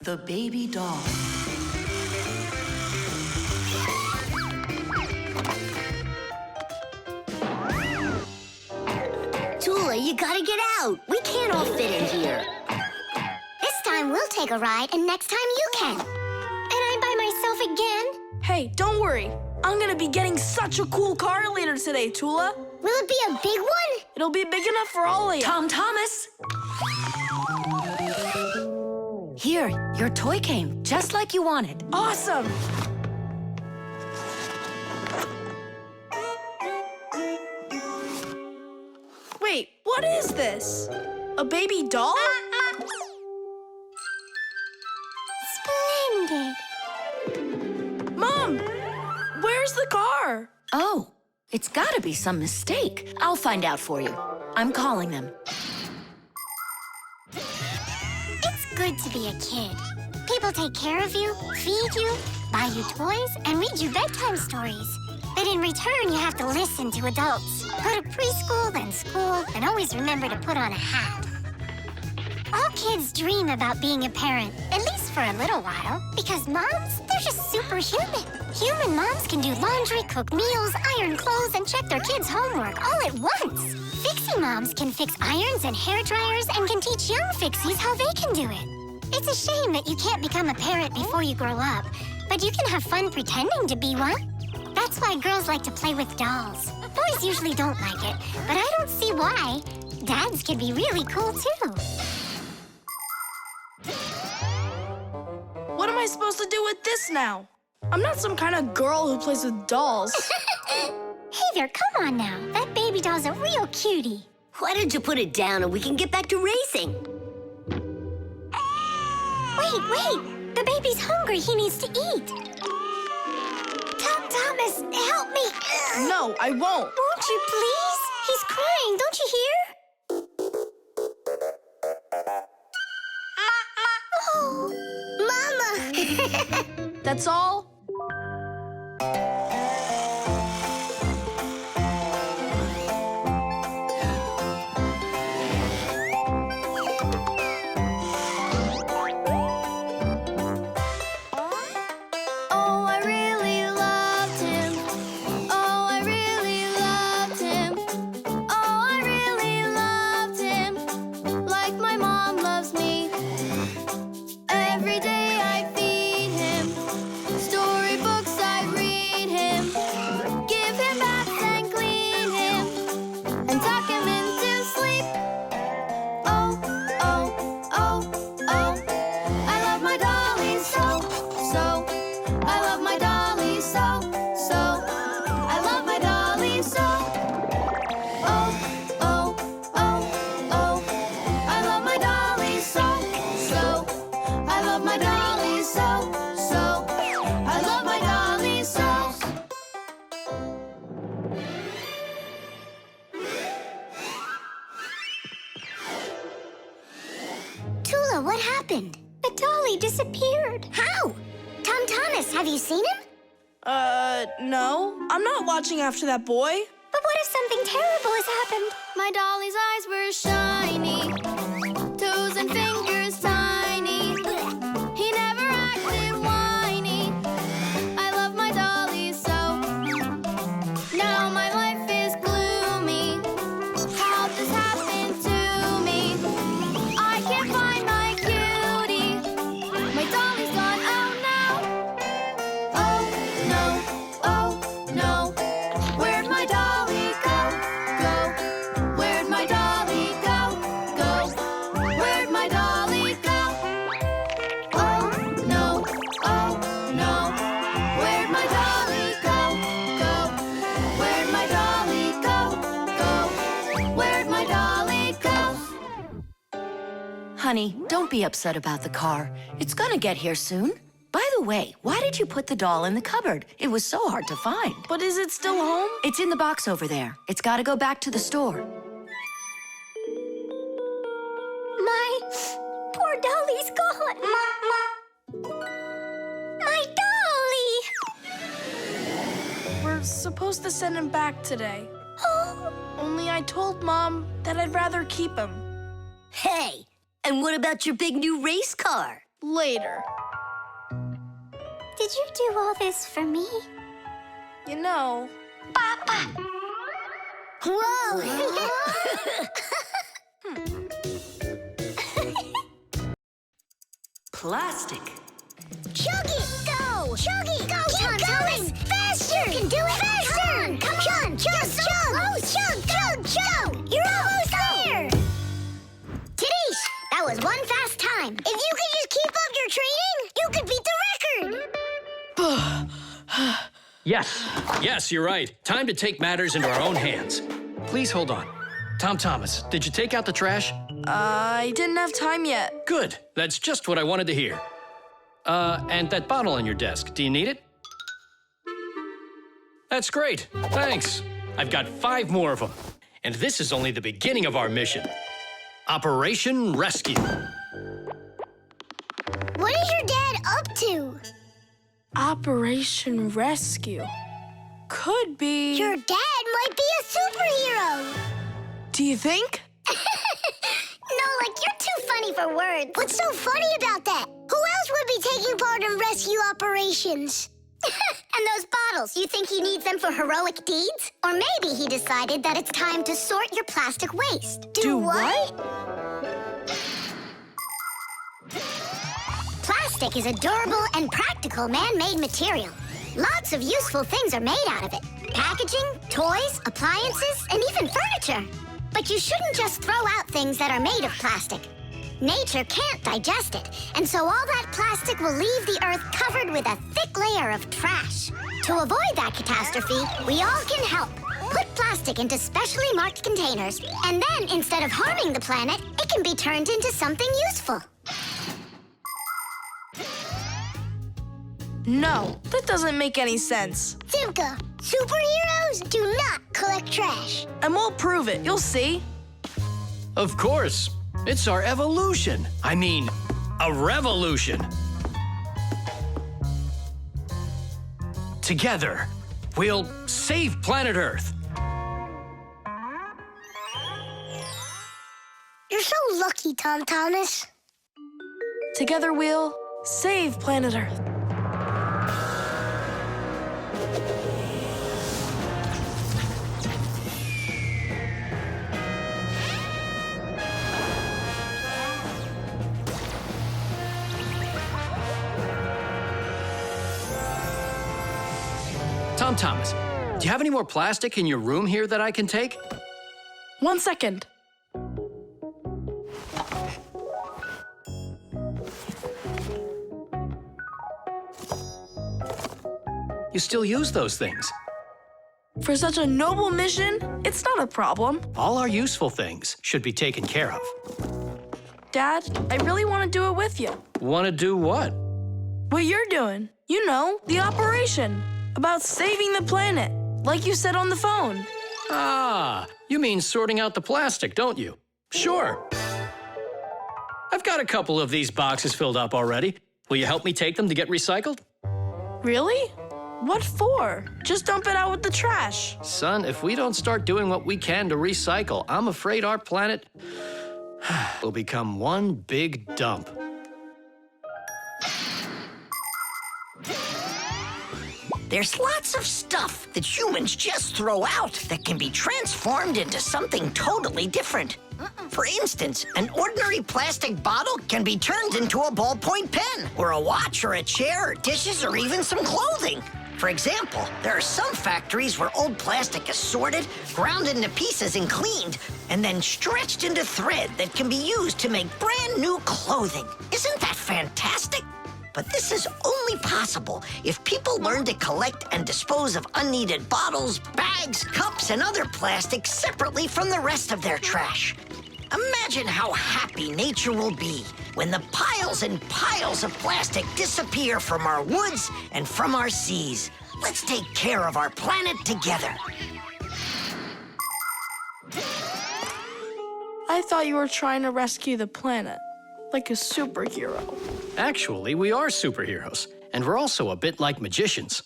The baby doll. Tula, you gotta get out. We can't all fit in here. This time we'll take a ride, and next time you can. And I'm by myself again? Hey, don't worry. I'm gonna be getting such a cool car later today, Tula. Will it be a big one? It'll be big enough for all of you. Tom Thomas! Here, your toy came, just like you wanted. Awesome! Wait, what is this? A baby doll? Splendid. Mom, where's the car? Oh, it's gotta be some mistake. I'll find out for you. I'm calling them. It's good to be a kid. People take care of you, feed you, buy you toys, and read you bedtime stories. But in return, you have to listen to adults. Go to preschool, then school, and always remember to put on a hat. All kids dream about being a parent, at least for a little while, because moms, they're just superhuman. Human moms can do laundry, cook meals, iron clothes, and check their kids' homework all at once. Fixie moms can fix irons and hair dryers and can teach young Fixies how they can do it. It's a shame that you can't become a parent before you grow up, but you can have fun pretending to be one. That's why girls like to play with dolls. Boys usually don't like it, but I don't see why. Dads can be really cool, too. What am I supposed to do with this now? I'm not some kind of girl who plays with dolls. Hey there, come on now. That baby doll's a real cutie. Why don't you put it down and we can get back to racing? Wait. The baby's hungry. He needs to eat. Thomas, help me. No, I won't. Won't you please? He's crying. Don't you hear? Oh, Mama. That's all? Tula, what happened? The dolly disappeared. How? Tom Thomas, have you seen him? No. I'm not watching after that boy. But what if something terrible has happened? My dolly's eyes were shiny, toes and fingers tiny. He never acted whiny. I love my dolly so. Now my life is gloomy. How this happened to me? I can't find my cutie. My dolly's gone, oh no. Oh no, oh no. Where'd my dolly go? Go. Where'd my dolly go? Go. Where'd my dolly go? Oh no, oh no. Where'd my dolly go? Go. Where'd my dolly go? Go. Where'd my dolly go? Honey, don't be upset about the car. It's gonna get here soon. By the way, why did you put the doll in the cupboard? It was so hard to find. But is it still home? It's in the box over there. It's gotta go back to the store. My poor dolly's gone. My dolly! We're supposed to send him back today. Oh, Only I told Mom that I'd rather keep him. Hey, and what about your big new race car? Later. Did you do all this for me? You know... Whoa! Plastic. Chug it! Go! Chug it! Go, Keep going! Faster! You can do it! Faster! Come on! Chug! You're almost there! Tidish, that was one fast time. If you could just keep up your training, you could beat the record! Yes, you're right. Time to take matters into our own hands. Please hold on. Tom Thomas, did you take out the trash? I didn't have time yet. Good. That's just what I wanted to hear. And that bottle on your desk, do you need it? That's great. Thanks. I've got 5 more of them. And this is only the beginning of our mission. Operation Rescue. What is your dad up to? Operation Rescue. Could be... Your dad might be a superhero! Do you think? Nolik, you're too funny for words. What's so funny about that? Who else would be taking part in rescue operations? And those bottles, you think he needs them for heroic deeds? Or maybe he decided that it's time to sort your plastic waste. Do what? Plastic is a durable and practical man-made material. Lots of useful things are made out of it. Packaging, toys, appliances, and even furniture. But you shouldn't just throw out things that are made of plastic. Nature can't digest it, and so all that plastic will leave the earth covered with a thick layer of trash. To avoid that catastrophe, we all can help. Put plastic into specially marked containers, and then instead of harming the planet, it can be turned into something useful. No, that doesn't make any sense. Simka, superheroes do not collect trash. And we'll prove it. You'll see. Of course. It's our evolution. I mean, a revolution. Together, we'll save planet Earth. You're so lucky, Tom Thomas. Together we'll save planet Earth. Tom Thomas, do you have any more plastic in your room here that I can take? 1 second. You still use those things. For such a noble mission, it's not a problem. All our useful things should be taken care of. Dad, I really want to do it with you. Want to do what? What you're doing. You know, the operation. About saving the planet, like you said on the phone. Ah, you mean sorting out the plastic, don't you? Sure. I've got a couple of these boxes filled up already. Will you help me take them to get recycled? Really? What for? Just dump it out with the trash. Son, if we don't start doing what we can to recycle, I'm afraid our planet will become one big dump. There's lots of stuff that humans just throw out that can be transformed into something totally different. For instance, an ordinary plastic bottle can be turned into a ballpoint pen, or a watch, or a chair, or dishes, or even some clothing. For example, there are some factories where old plastic is sorted, ground into pieces and cleaned, and then stretched into thread that can be used to make brand new clothing. Isn't that fantastic? But this is only possible if people learn to collect and dispose of unneeded bottles, bags, cups, and other plastics separately from the rest of their trash. Imagine how happy nature will be when the piles and piles of plastic disappear from our woods and from our seas. Let's take care of our planet together. I thought you were trying to rescue the planet, like a superhero. Actually, we are superheroes, and we're also a bit like magicians.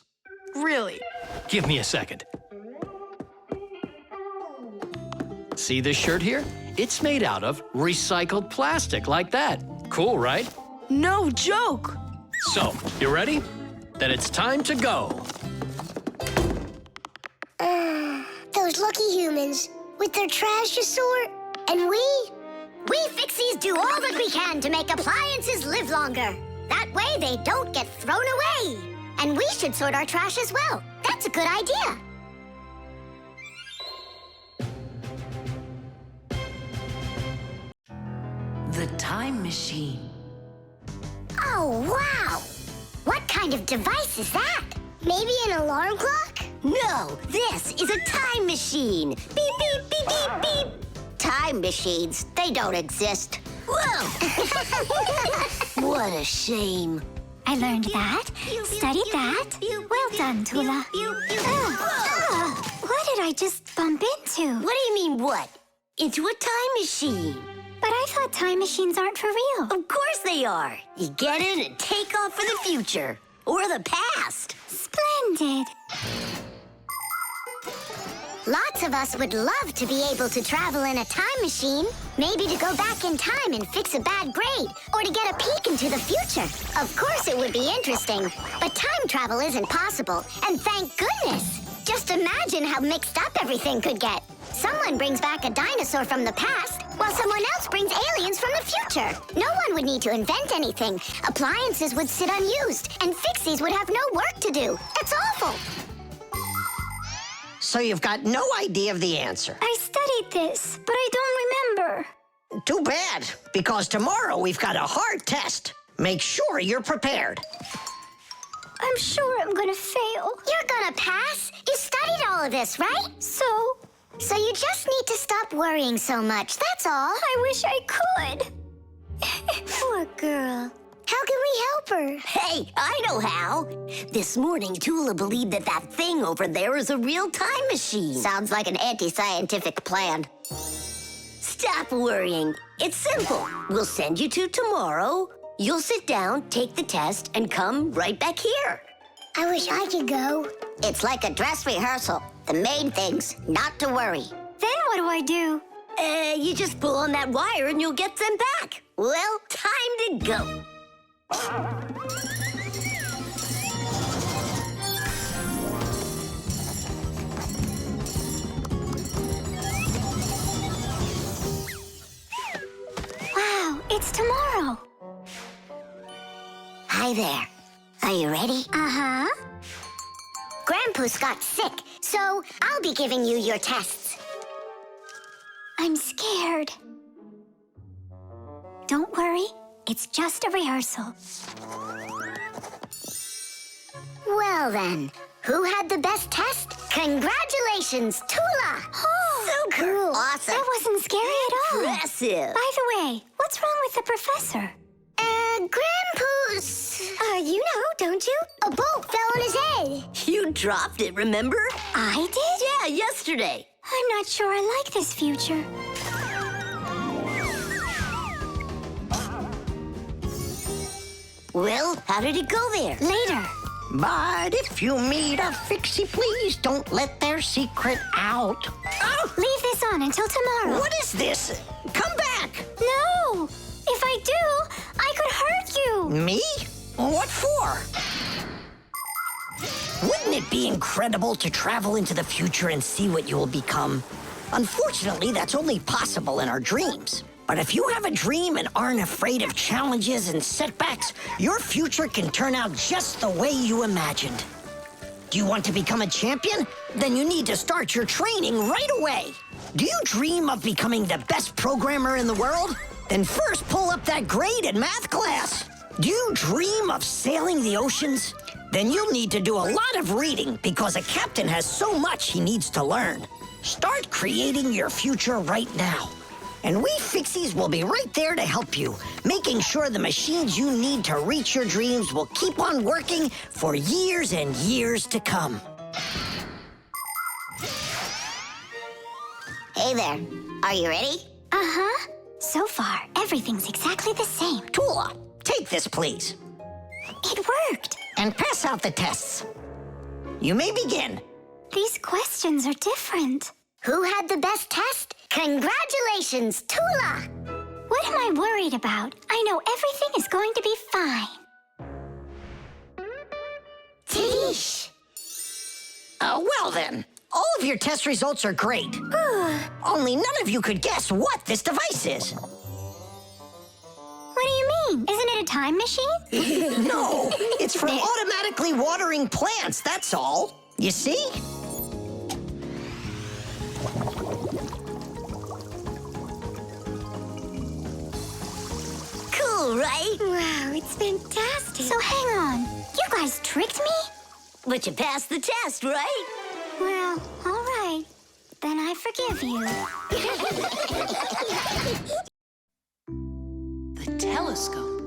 Really? Give me a second. See this shirt here? It's made out of recycled plastic like that. Cool, right? No joke! So, you ready? Then it's time to go. Those lucky humans with their trash to sort, and we Fixies do all that we can to make appliances live longer. That way they don't get thrown away. And we should sort our trash as well. That's a good idea. The time machine. Oh, wow! What kind of device is that? Maybe an alarm clock? No, this is a time machine. Beep, beep, beep, beep, beep. Time machines, they don't exist. Whoa! What a shame. I learned that, studied that. Well done, Tula. What did I just bump into? What do you mean, what? Into a time machine. But I thought time machines aren't for real. Of course they are. You get in and take off for the future. Or the past. Splendid. Lots of us would love to be able to travel in a time machine. Maybe to go back in time and fix a bad grade, or to get a peek into the future. Of course it would be interesting, but time travel isn't possible, and thank goodness. Just imagine how mixed up everything could get. Someone brings back a dinosaur from the past, while someone else brings aliens from the future. No one would need to invent anything. Appliances would sit unused, and Fixies would have no work to do. That's awful. So you've got no idea of the answer. I studied this, but I don't remember. Too bad, because tomorrow we've got a hard test. Make sure you're prepared. I'm sure I'm gonna fail. You're gonna pass? You studied all of this, right? So you just need to stop worrying so much, that's all. I wish I could. Poor girl. How can we help her? Hey, I know how. This morning, Tula believed that thing over there is a real time machine. Sounds like an anti-scientific plan. Stop worrying. It's simple. We'll send you to tomorrow. You'll sit down, take the test, and come right back here. I wish I could go. It's like a dress rehearsal. The main thing's not to worry. Then what do I do? You just pull on that wire and you'll get them back. Well, time to go. Wow, it's tomorrow. Hi there. Are you ready? Uh-huh. Grandpa's got sick, so I'll be giving you your tests. I'm scared. Don't worry, it's just a rehearsal. Well then, who had the best test? Congratulations, Tula! Oh, So cool. Awesome. That wasn't scary at all. Impressive. By the way, what's wrong with the professor? Grandpa's... you know, don't you? A bolt fell on his head. You dropped it, remember? I did? Yeah, yesterday. I'm not sure I like this future. Well, how did it go there? Later. But if you meet a Fixie, please don't let their secret out. Oh, leave this on until tomorrow. What is this? Come back! No! If I do, I could hurt you. Me? What for? Wouldn't it be incredible to travel into the future and see what you will become? Unfortunately, that's only possible in our dreams. But if you have a dream and aren't afraid of challenges and setbacks, your future can turn out just the way you imagined. Do you want to become a champion? Then you need to start your training right away. Do you dream of becoming the best programmer in the world? Then first pull up that grade in math class. Do you dream of sailing the oceans? Then you'll need to do a lot of reading because a captain has so much he needs to learn. Start creating your future right now. And we Fixies will be right there to help you, making sure the machines you need to reach your dreams will keep on working for years and years to come. Hey there. Are you ready? Uh-huh. So far, everything's exactly the same. Tula, take this, please. It worked. And pass out the tests. You may begin. These questions are different. Who had the best test? Congratulations, Tula! What What am I worried about? I know everything is going to be fine. Tish! Well then, all of your test results are great. Only none of you could guess what this device is. What do you mean? Isn't it a time machine? No, it's for automatically watering plants, that's all. You see? Cool, right? Wow, it's fantastic. So hang on. You guys tricked me? But you passed the test, right? Well, all right. Then I forgive you. The telescope.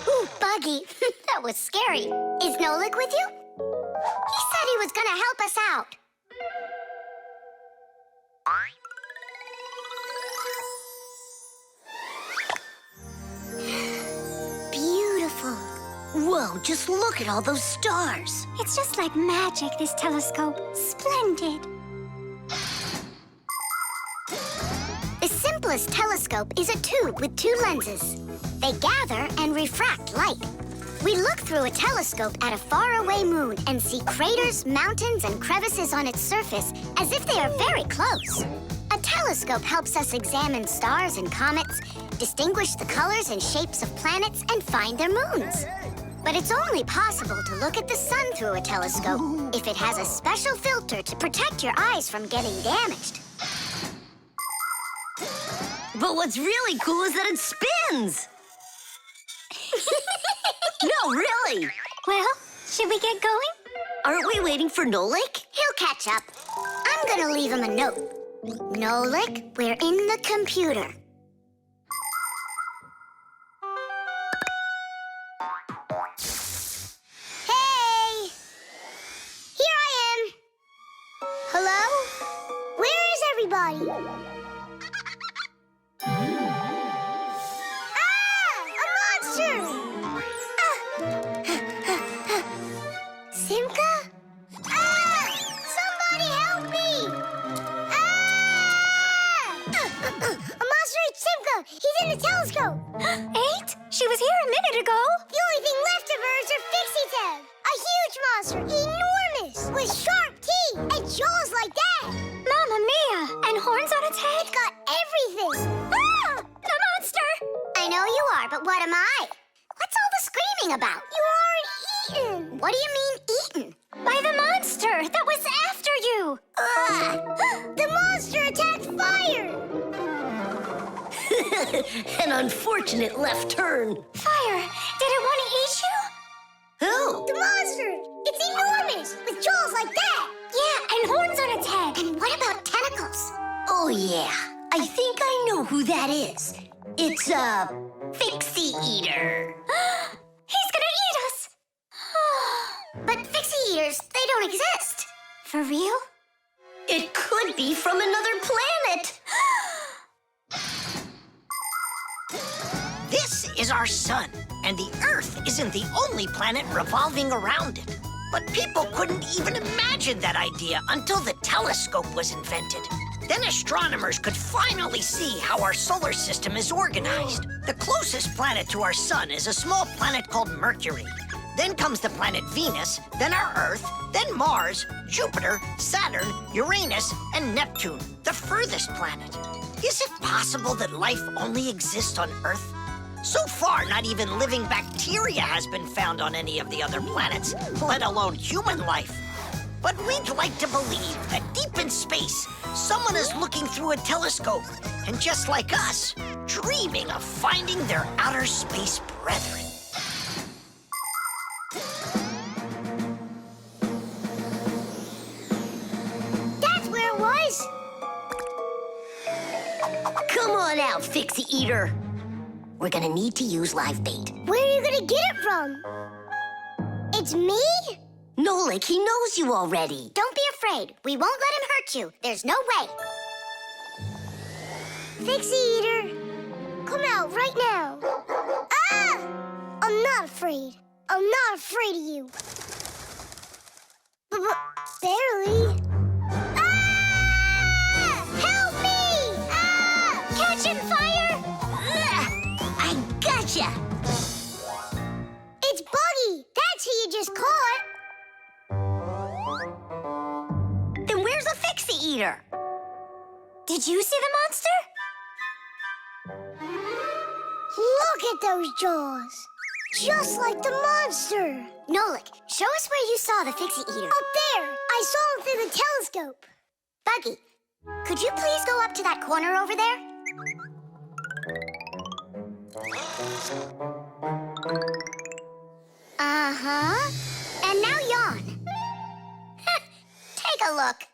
Ooh, Buggy. That was scary. Is Nolik with you? He said he was gonna help us out. Beautiful. Whoa, just look at all those stars. It's just like magic, this telescope. Splendid. The simplest telescope is a tube with two lenses. They gather and refract light. We look through a telescope at a faraway moon and see craters, mountains, and crevices on its surface as if they are very close. A telescope helps us examine stars and comets, distinguish the colors and shapes of planets, and find their moons. But it's only possible to look at the sun through a telescope if it has a special filter to protect your eyes from getting damaged. But what's really cool is that it spins. No, really. Well, should we get going? Aren't we waiting for Nolik? He'll catch up. I'm gonna leave him a note. Nolik, we're in the computer. Hey! Here I am. Hello? Where is everybody? Ah! A monster! Simka? Ah! Somebody help me! Ah! A monster ate Simka! He's in the telescope! Ate? She was here a minute ago. The only thing left of her is her Fixie tag. A huge monster, enormous, with sharp teeth and jaws like that. Mamma mia! And horns on its head? It's got everything. Ah! The monster! I know you are, but what am I? What's all the screaming about? You aren't eaten. What do you mean eaten? By the monster that was after you. The monster attacked fire. An unfortunate left turn. Fire? Did it want to eat you? Who? The monster. It's enormous, with jaws like that. Yeah, and horns on its head. And what about tentacles? Oh, yeah. I think I know who that is. It's a Fixie eater. He's gonna eat us. But Fixie eaters, they don't exist. For real? It could be from another planet. This is our sun, and the Earth isn't the only planet revolving around it. But people couldn't even imagine that idea until the telescope was invented. Then astronomers could finally see how our solar system is organized. The closest planet to our sun is a small planet called Mercury. Then comes the planet Venus, then our Earth, then Mars, Jupiter, Saturn, Uranus, and Neptune, the furthest planet. Is it possible that life only exists on Earth? So far, not even living bacteria has been found on any of the other planets, let alone human life. But we'd like to believe that deep in space, someone is looking through a telescope, and just like us, dreaming of finding their outer space brethren. That's where it was. Come on out, Fixie eater. We're gonna need to use live bait. Where are you gonna get it from? It's me? Nolik, he knows you already. Don't be afraid. We won't let him hurt you. There's no way. Fixie eater, come out right now. Ah! I'm not afraid. I'm not afraid of you. Barely. Ah! Help me! Ah! Catching fire! I gotcha! It's Buggy. That's who you just caught. Then where's the Fixie Eater? Did you see the monster? Look at those jaws. Just like the monster. Nolik, show us where you saw the Fixie Eater. Up there. I saw him through the telescope. Buggy, could you please go up to that corner over there? Uh-huh. And now yawn. Take a look.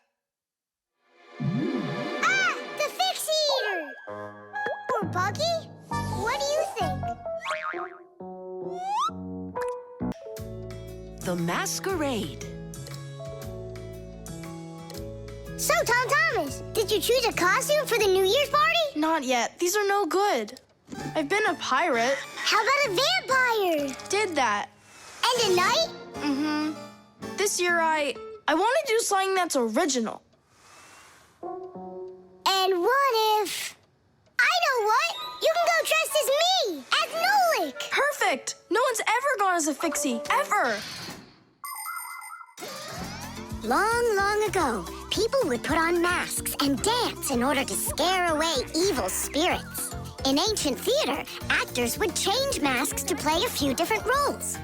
Ah! The Fixie Eater! Or Buggy? What do you think? The Masquerade. So, Tom Thomas, did you choose a costume for the New Year's party? Not yet. These are no good. I've been a pirate. How about a vampire? Did that. And a knight? Mm-hmm. This year I want to do something that's original. And what if... I know what! You can go dressed as me! As Nolik! Perfect! No one's ever gone as a Fixie, ever! Long, long ago, people would put on masks and dance in order to scare away evil spirits. In ancient theater, actors would change masks to play a few different roles.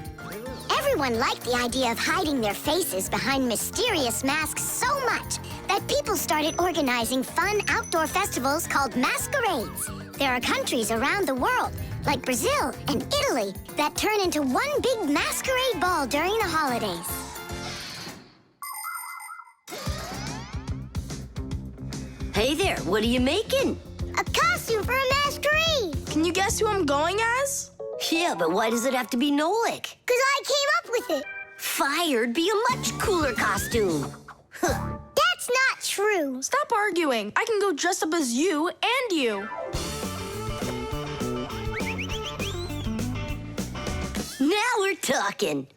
Everyone liked the idea of hiding their faces behind mysterious masks so much that people started organizing fun outdoor festivals called masquerades. There are countries around the world, like Brazil and Italy, that turn into one big masquerade ball during the holidays. Hey there, what are you making? A costume for a masquerade! Can you guess who I'm going as? Yeah, but why does it have to be Nolik? 'Cause I came up with it. Fire'd be a much cooler costume. That's not true. Stop arguing. I can go dressed up as you and you. Now we're talking.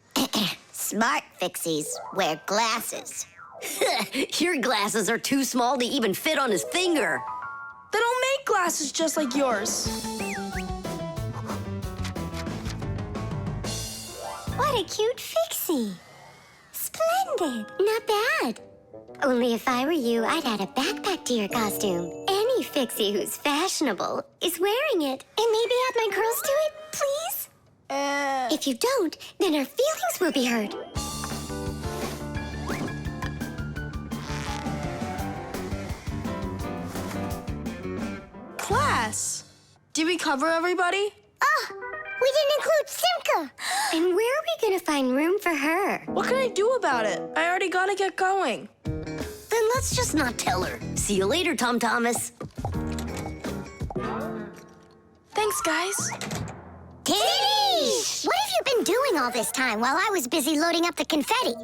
Smart Fixies wear glasses. Your glasses are too small to even fit on his finger. They don't make glasses just like yours. What a cute Fixie. Splendid. Not bad. Only if I were you, I'd add a backpack to your costume. Any Fixie who's fashionable is wearing it. And maybe add my curls to it, please? If you don't, then our feelings will be hurt. Class. Did we cover everybody? Oh, we didn't include Simka. And where are we gonna find room for her? What can I do about it? I already gotta get going. Then let's just not tell her. See you later, Tom Thomas. Thanks, guys. Kitty! What have you been doing all this time while I was busy loading up the confetti?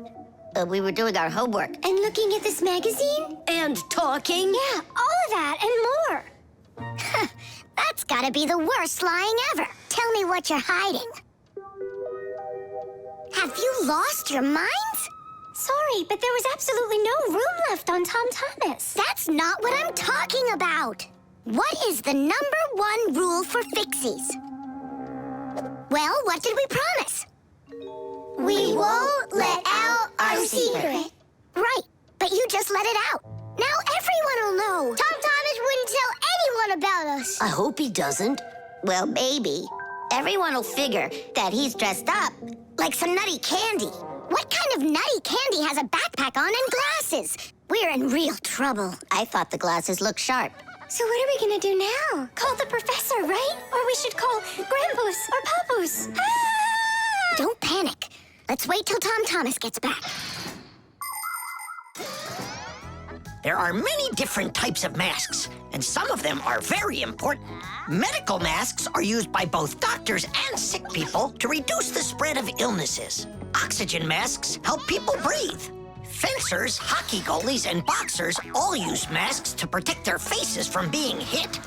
We were doing our homework. And looking at this magazine? And talking. Yeah, all of that and more. That's gotta be the worst lying ever. Tell me what you're hiding. Have you lost your minds? Sorry, but there was absolutely no room left on Tom Thomas. That's not what I'm talking about. What is the #1 rule for Fixies? Well, what did we promise? We won't let out our secret. Right, but you just let it out. Now everyone will know. Tom Thomas wouldn't tell anyone about us. I hope he doesn't. Well, maybe. Everyone will figure that he's dressed up like some nutty candy. What kind of nutty candy has a backpack on and glasses? We're in real trouble. I thought the glasses looked sharp. So what are we gonna do now? Call the professor, right? Or we should call Grandpus or Papus. Ah! Don't panic. Let's wait till Tom Thomas gets back. There are many different types of masks, and some of them are very important. Medical masks are used by both doctors and sick people to reduce the spread of illnesses. Oxygen masks help people breathe. Fencers, hockey goalies, and boxers all use masks to protect their faces from being hit.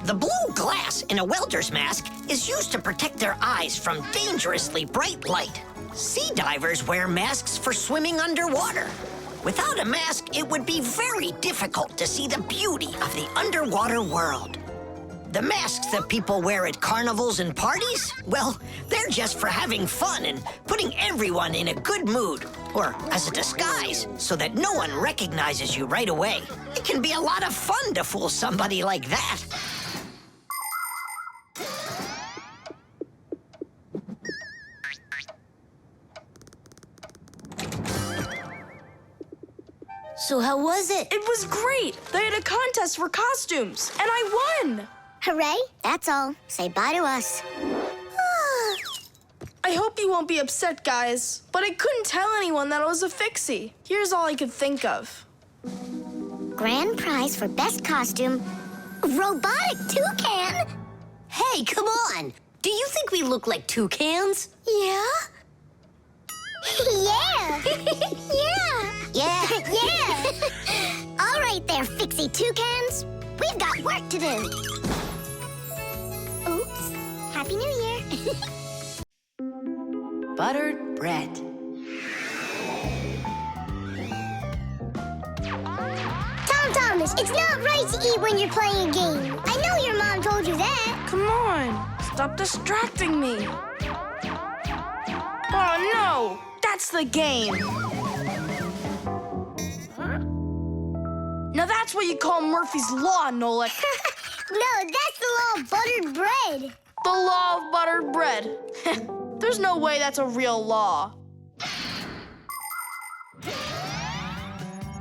The blue glass in a welder's mask is used to protect their eyes from dangerously bright light. Sea divers wear masks for swimming underwater. Without a mask, it would be very difficult to see the beauty of the underwater world. The masks that people wear at carnivals and parties, well, they're just for having fun and putting everyone in a good mood, or as a disguise, so that no one recognizes you right away. It can be a lot of fun to fool somebody like that. So how was it? It was great. They had a contest for costumes, and I won. Hooray, that's all. Say bye to us. I hope you won't be upset, guys, but I couldn't tell anyone that I was a Fixie. Here's all I could think of. Grand prize for best costume, robotic toucan. Hey, come on! Do you think we look like toucans? Yeah? Yeah! Yeah! Yeah! Yeah! All right there, Fixie toucans. We've got work to do. Oops. Happy New Year. Buttered bread. Tom Thomas, it's not right to eat when you're playing a game. I know your mom told you that. Come on, stop distracting me. Oh no, that's the game. Now that's what you call Murphy's Law, Nolik. No, that's the law of buttered bread. The law of buttered bread. There's no way that's a real law.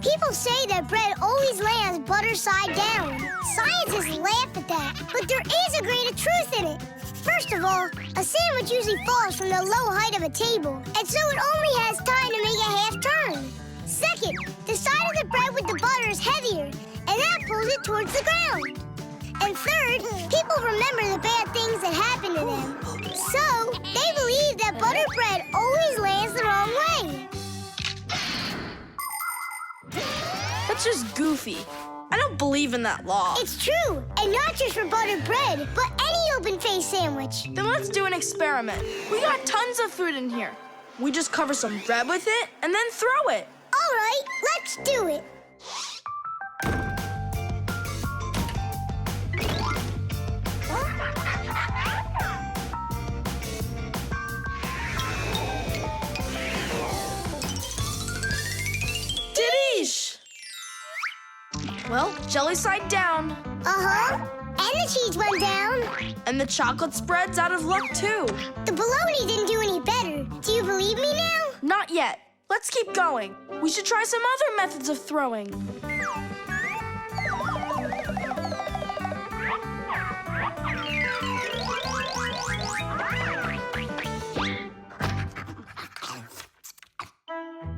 People say that bread always lands butter side down. Scientists laugh at that, but there is a grain of truth in it. First of all, a sandwich usually falls from the low height of a table, and so it only has time to make a half turn. Second, the side of the bread with the butter is heavier, and that pulls it towards the ground. And third, people remember the bad things that happen to them. So, they believe that buttered bread always lands the wrong way. That's just goofy. I don't believe in that law. It's true, and not just for buttered bread, but any open-faced sandwich. Then let's do an experiment. We got tons of food in here. We just cover some bread with it and then throw it. All right, let's do it. Didish! Well, jelly side down. Uh-huh. And the cheese went down. And the chocolate spread's out of luck, too. The bologna didn't do any better. Do you believe me now? Not yet. Let's keep going. We should try some other methods of throwing.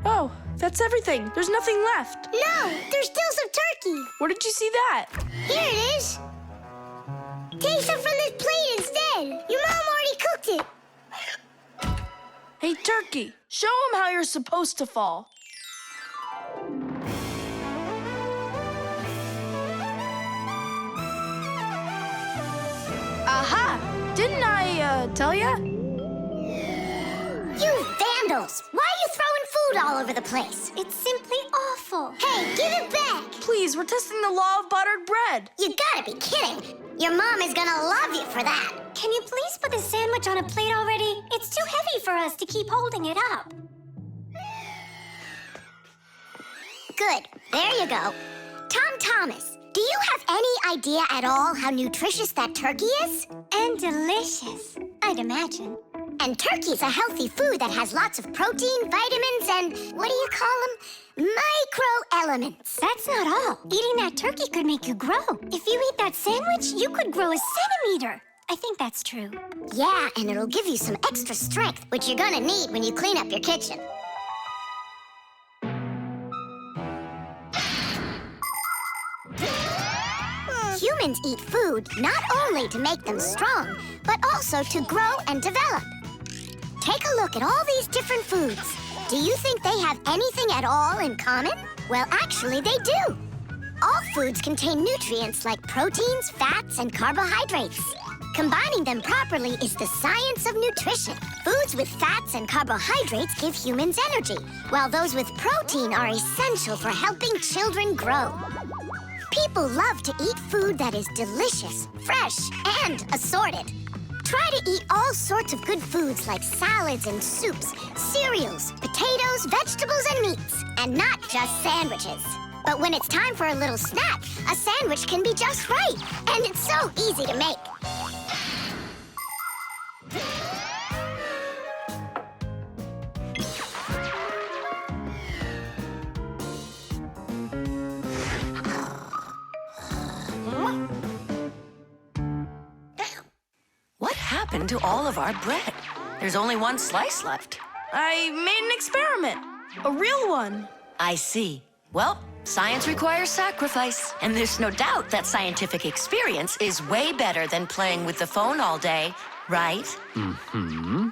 Oh, that's everything. There's nothing left. No, there's still some turkey. Where did you see that? Here it is. Take some from this plate instead. Your mom already cooked it. Hey, turkey, show them how you're supposed to fall. Aha! Didn't I, tell ya? You vandals! Why are you throwing food all over the place? It's simply awful. Hey, give it back. Please, we're testing the law of buttered bread. You gotta be kidding. Your mom is gonna love you for that. Can you please put the sandwich on a plate already? It's too heavy for us to keep holding it up. Good. There you go. Tom Thomas, do you have any idea at all how nutritious that turkey is? And delicious, I'd imagine. And turkey's a healthy food that has lots of protein, vitamins, and what do you call them? Microelements. That's not all. Eating that turkey could make you grow. If you eat that sandwich, you could grow a centimeter. I think that's true. Yeah, and it'll give you some extra strength, which you're gonna need when you clean up your kitchen. Humans eat food not only to make them strong, but also to grow and develop. Take a look at all these different foods. Do you think they have anything at all in common? Well, actually, they do. All foods contain nutrients like proteins, fats, and carbohydrates. Combining them properly is the science of nutrition. Foods with fats and carbohydrates give humans energy, while those with protein are essential for helping children grow. People love to eat food that is delicious, fresh, and assorted. Try to eat all sorts of good foods like salads and soups, cereals, potatoes, vegetables, and meats, and not just sandwiches. But when it's time for a little snack, a sandwich can be just right, and it's so easy to make. What happened to all of our bread? There's only one slice left. I made an experiment. A real one. I see. Well, science requires sacrifice, and there's no doubt that scientific experience is way better than playing with the phone all day, right? Mm-hmm.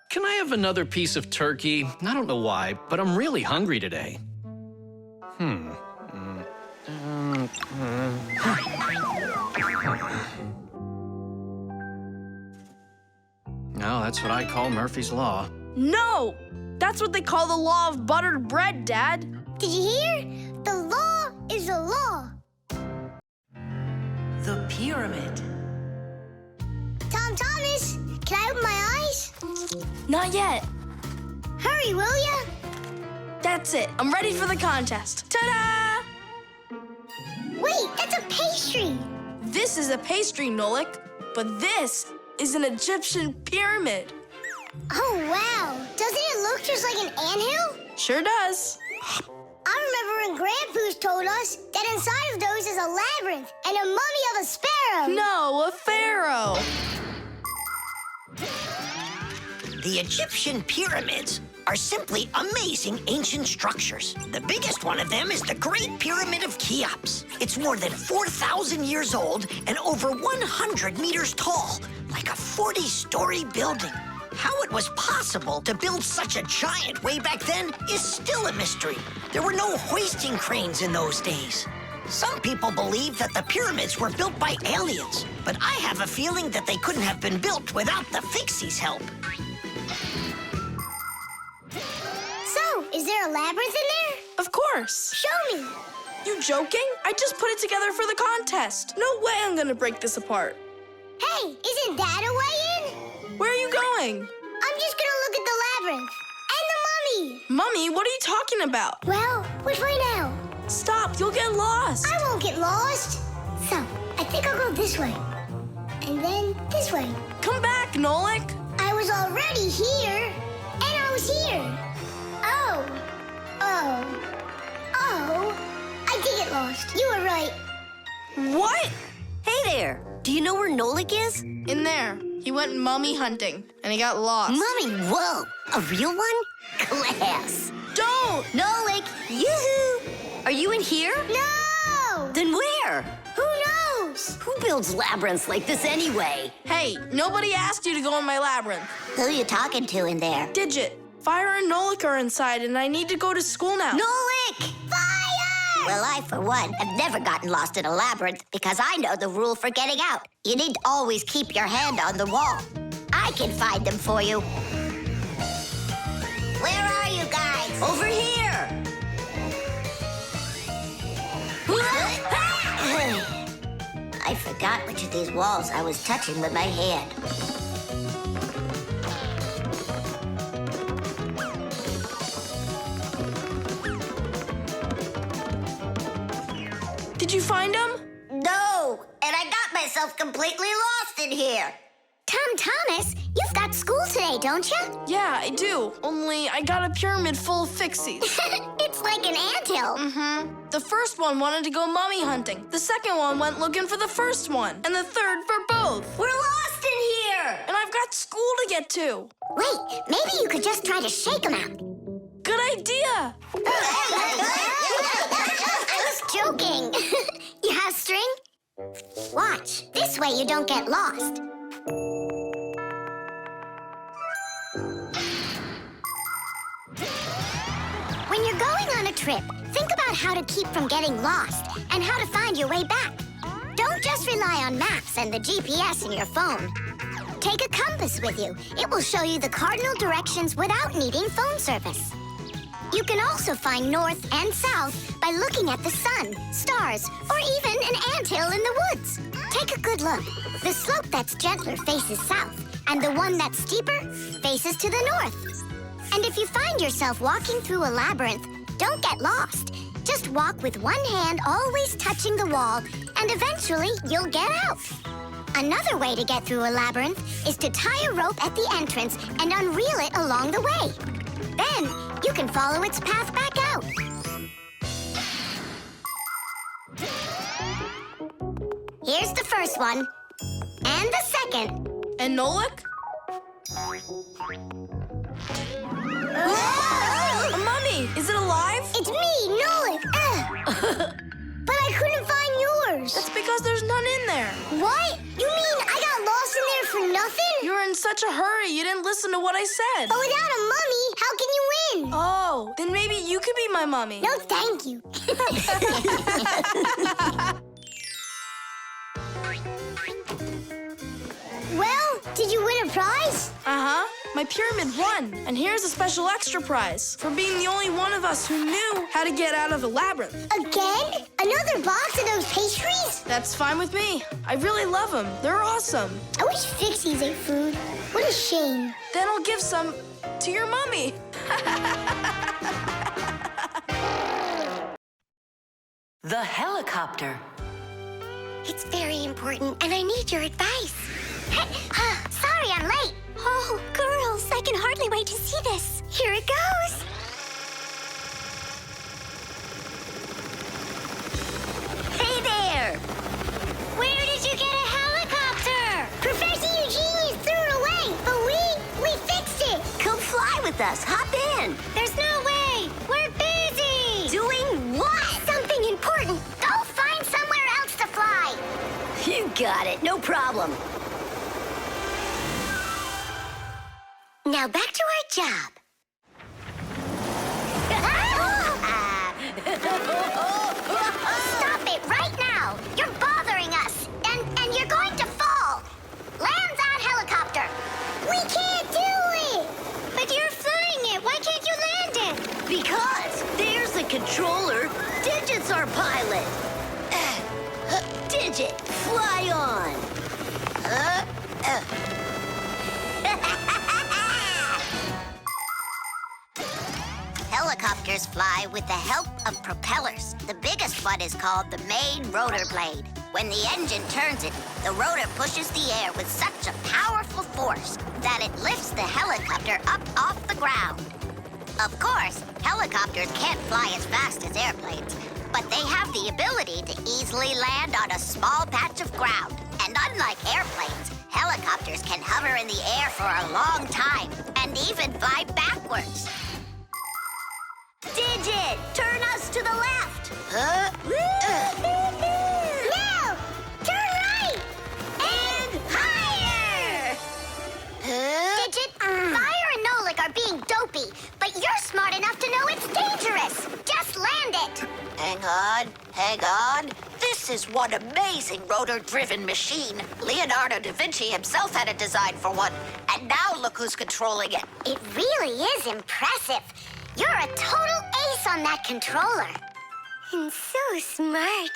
Can I have another piece of turkey? I don't know why, but I'm really hungry today. No, that's what I call Murphy's Law. No! That's what they call the law of buttered bread, Dad. Did you hear? The law is the law. The pyramid. Tom Thomas, can I open my eyes? Not yet. Hurry, will ya? That's it. I'm ready for the contest. Ta-da! Wait, that's a pastry. This is a pastry, Nolik, but this is an Egyptian pyramid. Oh, wow. Doesn't it look just like an anthill? Sure does. I remember when Grandpoo's told us that inside of those is a labyrinth and a mummy of a sparrow. No, a pharaoh. The Egyptian pyramids are simply amazing ancient structures. The biggest one of them is the Great Pyramid of Cheops. It's more than 4,000 years old and over 100 meters tall, like a 40-story building. How it was possible to build such a giant way back then is still a mystery. There were no hoisting cranes in those days. Some people believe that the pyramids were built by aliens, but I have a feeling that they couldn't have been built without the Fixies' help. So, is there a labyrinth in there? Of course. Show me. You joking? I just put it together for the contest. No way I'm gonna break this apart. Hey, isn't that a way in? Where are you going? I'm just gonna look at the labyrinth. And the mummy. Mummy, what are you talking about? Well, which way now? Stop, you'll get lost. I won't get lost. So, I think I'll go this way. And then this way. Come back, Nolik. I was already here. And I was here. Oh. I did get lost. You were right. What? Hey there. Do you know where Nolik is? In there. He went mummy hunting, and he got lost. Mummy, whoa. A real one? Class. Don't! Nolik, yoo-hoo. Are you in here? No! Then where? Who knows? Who builds labyrinths like this anyway? Hey, nobody asked you to go in my labyrinth. Who you talking to in there? Digit, Fire and Nolik are inside, and I need to go to school now. Nolik! Fire! Well, I, for one, have never gotten lost in a labyrinth because I know the rule for getting out. You need to always keep your hand on the wall. I can find them for you. Where are you guys? Over here! I forgot which of these walls I was touching with my hand. Did you find him? No, and I got myself completely lost in here. Tom Thomas, you've got school today, don't you? Yeah, I do. Only I got a pyramid full of Fixies. It's like an anthill. Mm-hmm. The first one wanted to go mummy hunting. The second one went looking for the first one. And the third for both. We're lost in here! And I've got school to get to. Wait, maybe you could just try to shake them out. Good idea. I was joking. You have string? Watch. This way you don't get lost. When you're going on a trip, think about how to keep from getting lost and how to find your way back. Don't just rely on maps and the GPS in your phone. Take a compass with you. It will show you the cardinal directions without needing phone service. You can also find north and south by looking at the sun, stars, or even an anthill in the woods. Take a good look. The slope that's gentler faces south, and the one that's steeper faces to the north. And if you find yourself walking through a labyrinth, don't get lost. Just walk with one hand always touching the wall, and eventually you'll get out. Another way to get through a labyrinth is to tie a rope at the entrance and unreel it along the way. Then you can follow its path back out. Here's the first one, and the second. And Nolik? A mummy! Is it alive? It's me, Nolik. But I couldn't find yours. That's because there's none in there. What? You mean I got lost in there for nothing? You were in such a hurry, you didn't listen to what I said. But without a mummy, how can you win? Oh, then maybe you could be my mummy. No, thank you. Well, did you win a prize? Uh-huh. My pyramid won. And here's a special extra prize for being the only one of us who knew how to get out of the labyrinth. Again? Another box of those pastries? That's fine with me. I really love them. They're awesome. I wish Fixies ate food. What a shame. Then I'll give some to your mummy. The helicopter. It's very important, and I need your advice. Sorry, I'm late. Oh, girls, I can hardly wait to see this. Here it goes. Hey there! Where did you get a helicopter? Professor Eugenius threw it away, but we fixed it. Come fly with us. Hop in. There's no way. We're busy. Doing what? Something important. Go find somewhere else to fly. You got it. No problem. Now back to our job. Stop it right now! You're bothering us, and you're going to fall. Land that helicopter. We can't do it. But you're flying it. Why can't you land it? Because there's the controller. Digit's our pilot. Digit, fly on. Helicopters fly with the help of propellers. The biggest one is called the main rotor blade. When the engine turns it, the rotor pushes the air with such a powerful force that it lifts the helicopter up off the ground. Of course, helicopters can't fly as fast as airplanes, but they have the ability to easily land on a small patch of ground. And unlike airplanes, helicopters can hover in the air for a long time and even fly backwards. Digit, turn us to the left. No! Turn right! And higher. Digit, Fire and Nolik are being dopey, but you're smart enough to know it's dangerous. Just land it. Hang on. This is one amazing rotor-driven machine. Leonardo da Vinci himself had a design for one, and now look who's controlling it. It really is impressive. You're a total ace on that controller. And so smart.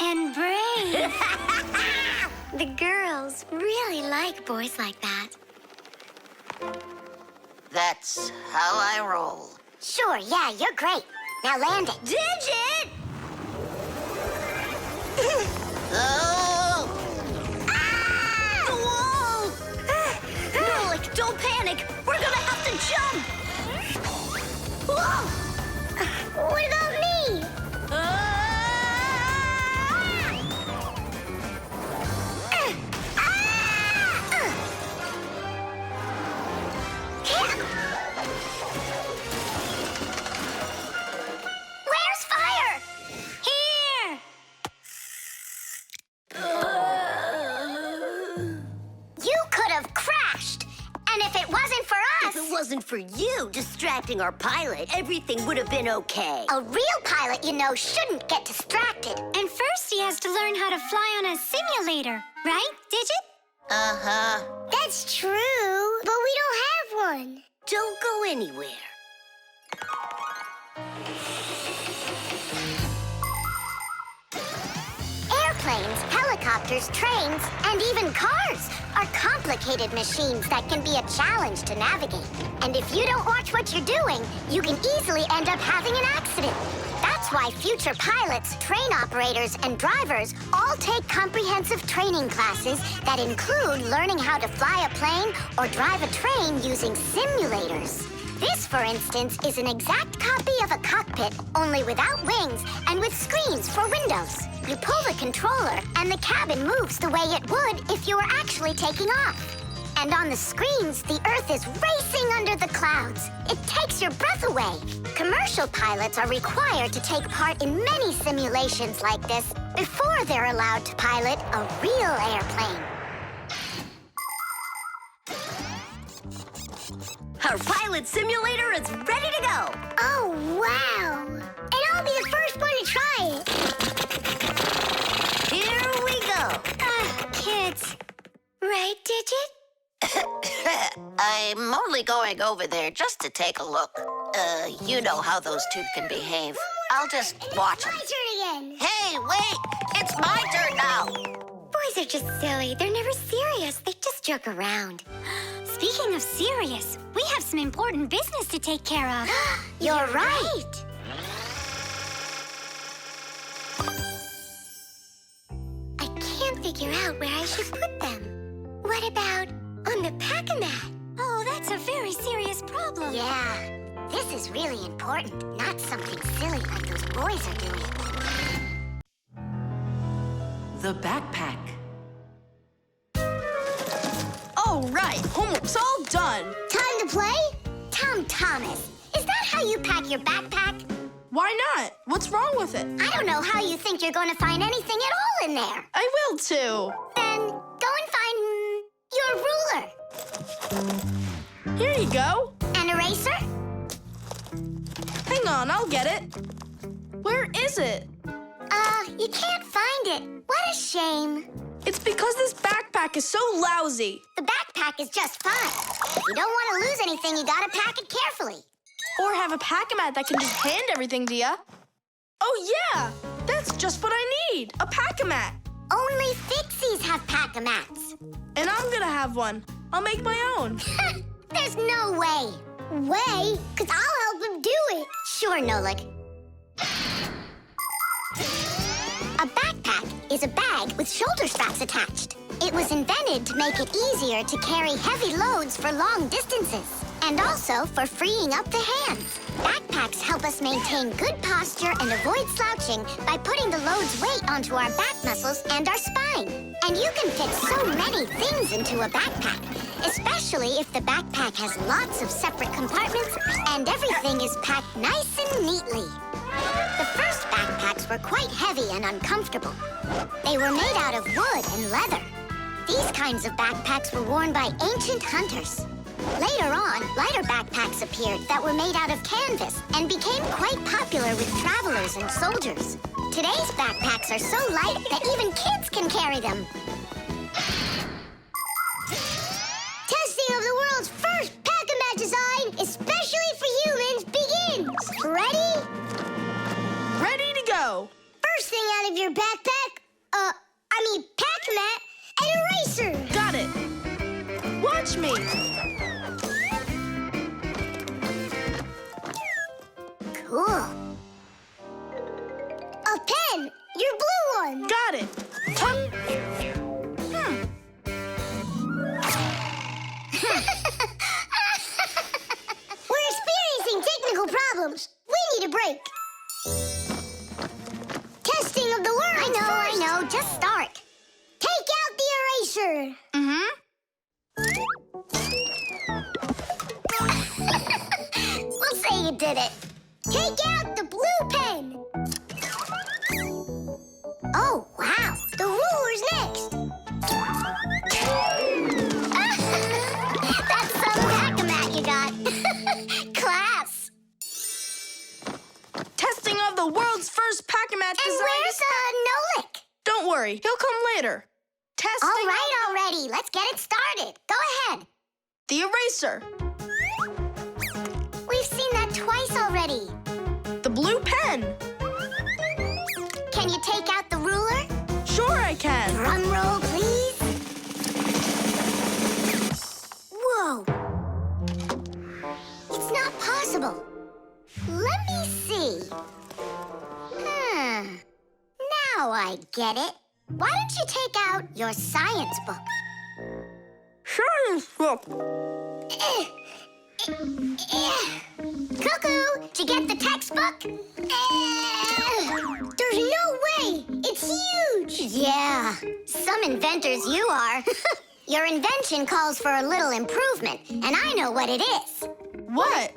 And brave. The girls really like boys like that. That's how I roll. Sure, yeah, you're great. Now land it. Digit! Oh! The wall! Nolik, don't panic. We're gonna have to jump. Whoa! What about me? Where's Fire? Here! You could have crashed. And if it wasn't for us... If it wasn't for you distracting our pilot, everything would have been okay. A real pilot, you know, shouldn't get distracted. And first he has to learn how to fly on a simulator, right, Digit? Uh-huh. That's true, but we don't have one. Don't go anywhere. Airplanes, helicopters, trains, and even cars are complicated machines that can be a challenge to navigate. And if you don't watch what you're doing, you can easily end up having an accident. That's why future pilots, train operators, and drivers all take comprehensive training classes that include learning how to fly a plane or drive a train using simulators. This, for instance, is an exact copy of a cockpit, only without wings and with screens for windows. You pull the controller, and the cabin moves the way it would if you were actually taking off. And on the screens, the Earth is racing under the clouds. It takes your breath away. Commercial pilots are required to take part in many simulations like this before they're allowed to pilot a real airplane. Our pilot simulator is ready to go. Oh, wow! And I'll be the first one to try it. Here we go. Kids. Right, Digit? I'm only going over there just to take a look. You know how those two can behave. I'll just watch them. My turn again. Hey, wait! It's my turn now! Boys are just silly. They're never serious. They just joke around. Speaking of serious, we have some important business to take care of. You're right. I can't figure out where I should put them. What about on the pack-a-mat? Oh, that's a very serious problem. Yeah, this is really important, not something silly like those boys are doing. The backpack. All right, homework's all done. Time to play? Tom Thomas, is that how you pack your backpack? Why not? What's wrong with it? I don't know how you think you're going to find anything at all in there. I will too. Then go and find your ruler. Here you go. An eraser? Hang on, I'll get it. Where is it? You can't find it. What a shame. It's because this backpack is so lousy. The backpack is just fine. If you don't want to lose anything, you gotta pack it carefully. Or have a pack-a-mat that can just hand everything to ya. Oh yeah, that's just what I need, a pack-a-mat. Only Fixies have pack-a-mats. And I'm gonna have one. I'll make my own. There's no way. Way? Because I'll help him do it. Sure, Nolik. A backpack is a bag with shoulder straps attached. It was invented to make it easier to carry heavy loads for long distances, and also for freeing up the hands. Backpacks help us maintain good posture and avoid slouching by putting the load's weight onto our back muscles and our spine. And you can fit so many things into a backpack, especially if the backpack has lots of separate compartments and everything is packed nice and neatly. The first backpacks were quite heavy and uncomfortable. They were made out of wood and leather. These kinds of backpacks were worn by ancient hunters. Later on, lighter backpacks appeared that were made out of canvas and became quite popular with travelers and soldiers. Today's backpacks are so light that even kids can carry them. Testing of the world's first pack-a-mat design, especially for humans, begins. Ready? Ready to go. First thing out of your backpack, pack-a-mat, an eraser. Got it. Watch me. Cool. A pen, your blue one. Got it. We're experiencing technical problems. We need a break. Testing of the world. I know. Just start. Take out the eraser. We'll say you did it. Take out the blue pen. Oh, wow. The ruler's next. That's some pack-a-mat you got. world's first pack-a-mat And design. where's Nolik? Don't worry, he'll come later. Testing All right, already. Let's get it started. Go ahead. the eraser, We've seen that twice already. the blue pen. Can you take out the ruler? Sure I can. Drum roll, please. Whoa. It's not possible. Let me see. Now I get it. Why don't you take out your science book? Science book. Cuckoo, did you get the textbook? There's no way. It's huge. Yeah, some inventors you are. Your invention calls for a little improvement, and I know what it is. What?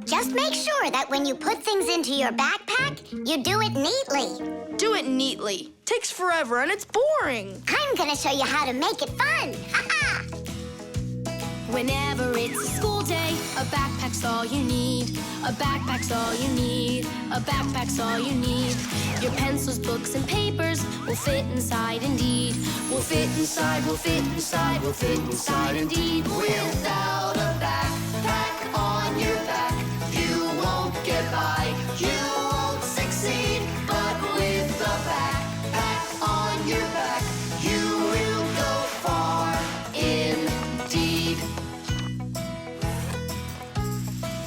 Just make sure that when you put things into your backpack, you do it neatly. Do it neatly. Takes forever and it's boring. I'm gonna show you how to make it fun. Ha-ha! Whenever it's a school day, a backpack's all you need. A backpack's all you need. A backpack's all you need. Your pencils, books, and papers will fit inside indeed. Will fit inside, will fit inside, will fit inside indeed. Without a backpack on your back, you won't get by. You won't succeed. But with a backpack on your back, you will go far indeed.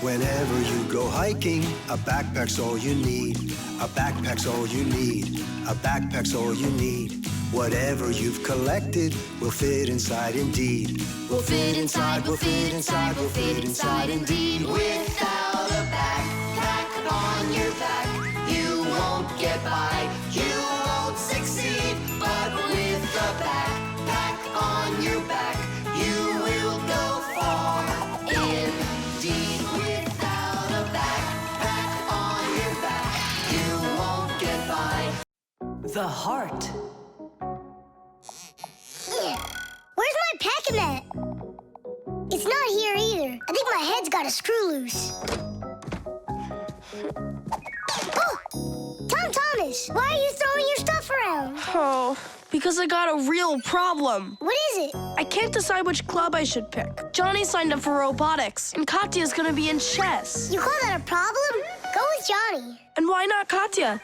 Whenever you go hiking, a backpack's all you need. A backpack's all you need. A backpack's all you need. Whatever you've collected will fit inside indeed. Will fit inside, will fit inside, will fit inside indeed. Without a backpack on your back, you won't get by. You won't succeed. But with a backpack on your back, you will go far indeed. Without a backpack on your back, you won't get by. The heart. Where's my pack-a-mat? It's not here either. I think my head's got a screw loose. Oh! Tom Thomas, why are you throwing your stuff around? Oh, because I got a real problem. What is it? I can't decide which club I should pick. Johnny signed up for robotics, and Katya's gonna be in chess. You call that a problem? Go with Johnny. And why not Katya?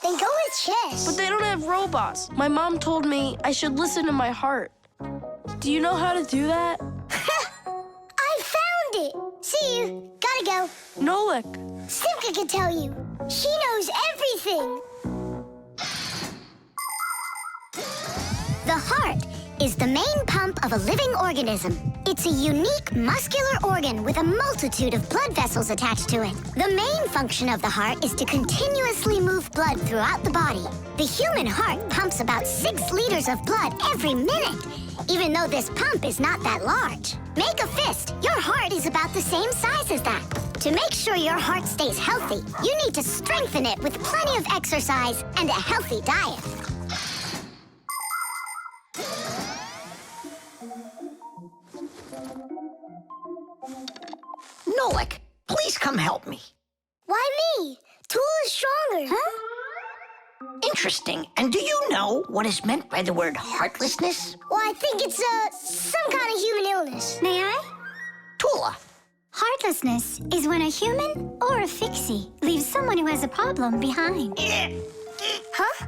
Then go with chess. But they don't have robots. My mom told me I should listen to my heart. Do you know how to do that? I found it. See you. Gotta go. Nolik. Simka can tell you. She knows everything. The heart is the main pump of a living organism. It's a unique muscular organ with a multitude of blood vessels attached to it. The main function of the heart is to continuously move blood throughout the body. The human heart pumps about 6 liters of blood every minute, even though this pump is not that large. Make a fist. Your heart is about the same size as that. To make sure your heart stays healthy, you need to strengthen it with plenty of exercise and a healthy diet. Nolik, please come help me. Why me? Tool is stronger. Huh? Interesting. And do you know what is meant by the word heartlessness? Well, I think it's some kind of human illness. May I? Tula. Heartlessness is when a human or a fixie leaves someone who has a problem behind. Huh?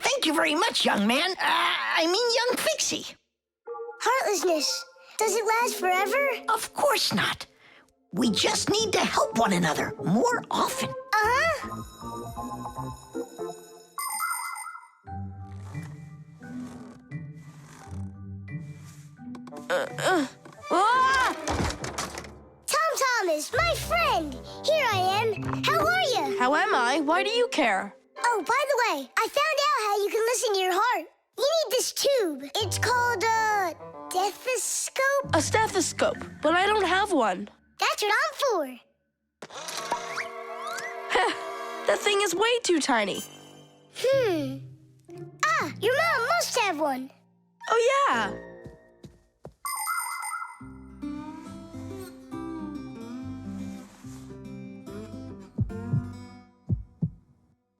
Thank you very much, young man. Young Fixie. Heartlessness. Does it last forever? Of course not. We just need to help one another more often. Uh-huh. Tom Thomas, my friend. Here I am. How are you? How am I? Why do you care? Oh, by the way, I found out how you can listen to your heart. You need this tube. It's called a stethoscope. A stethoscope, but I don't have one. That's what I'm for. That thing is way too tiny. Your mom must have one. Oh, yeah.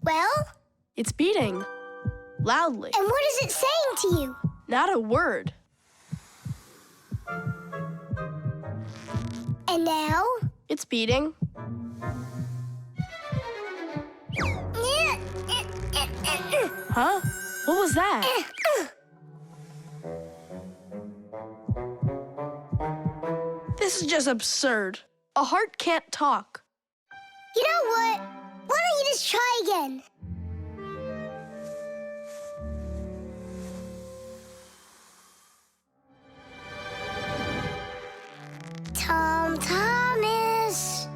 Well? It's beating. Loudly. And what is it saying to you? Not a word. And now? It's beating. Huh? What was that? This is just absurd. A heart can't talk. You know what? Why don't you just try again? Tom Thomas.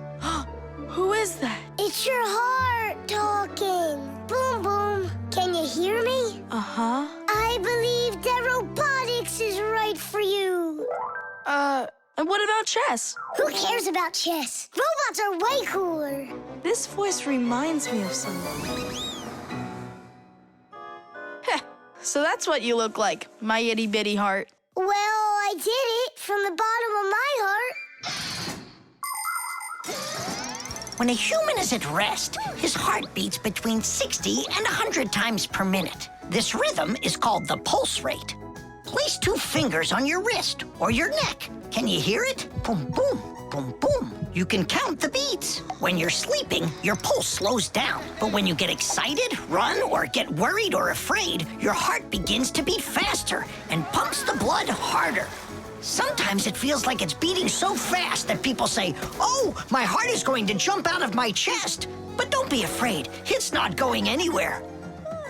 Who is that? It's your heart talking. Boom, boom. Can you hear me? Uh-huh. I believe that robotics is right for you. And what about chess? Who cares about chess? Robots are way cooler. This voice reminds me of someone. Heh, so that's what you look like, my itty-bitty heart. Well, I did it from the bottom of my heart. When a human is at rest, his heart beats between 60 and 100 times per minute. This rhythm is called the pulse rate. Place 2 fingers on your wrist or your neck. Can you hear it? Boom, boom, boom, boom. You can count the beats. When you're sleeping, your pulse slows down. But when you get excited, run, or get worried or afraid, your heart begins to beat faster and pumps the blood harder. Sometimes it feels like it's beating so fast that people say, "Oh, my heart is going to jump out of my chest." But don't be afraid, it's not going anywhere.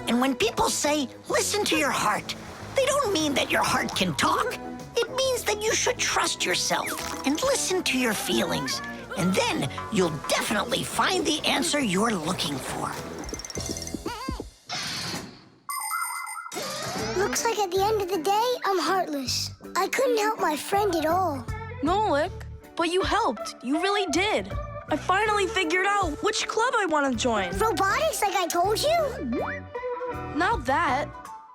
And when people say, "Listen to your heart," they don't mean that your heart can talk. It means that you should trust yourself and listen to your feelings. And then you'll definitely find the answer you're looking for. Looks like at the end of the day, I'm heartless. I couldn't help my friend at all. Nolik, but you helped. You really did. I finally figured out which club I want to join. Robotics, like I told you? Not that.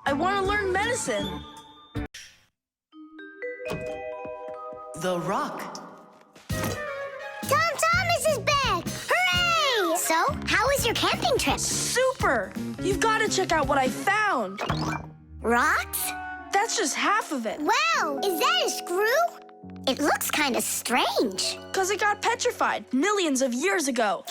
I want to learn medicine. The Rock. Tom Thomas is back! Hooray! So, how was your camping trip? Super! You've got to check out what I found. Rocks? That's just half of it. Wow! Is that a screw? It looks kind of strange. Because it got petrified millions of years ago.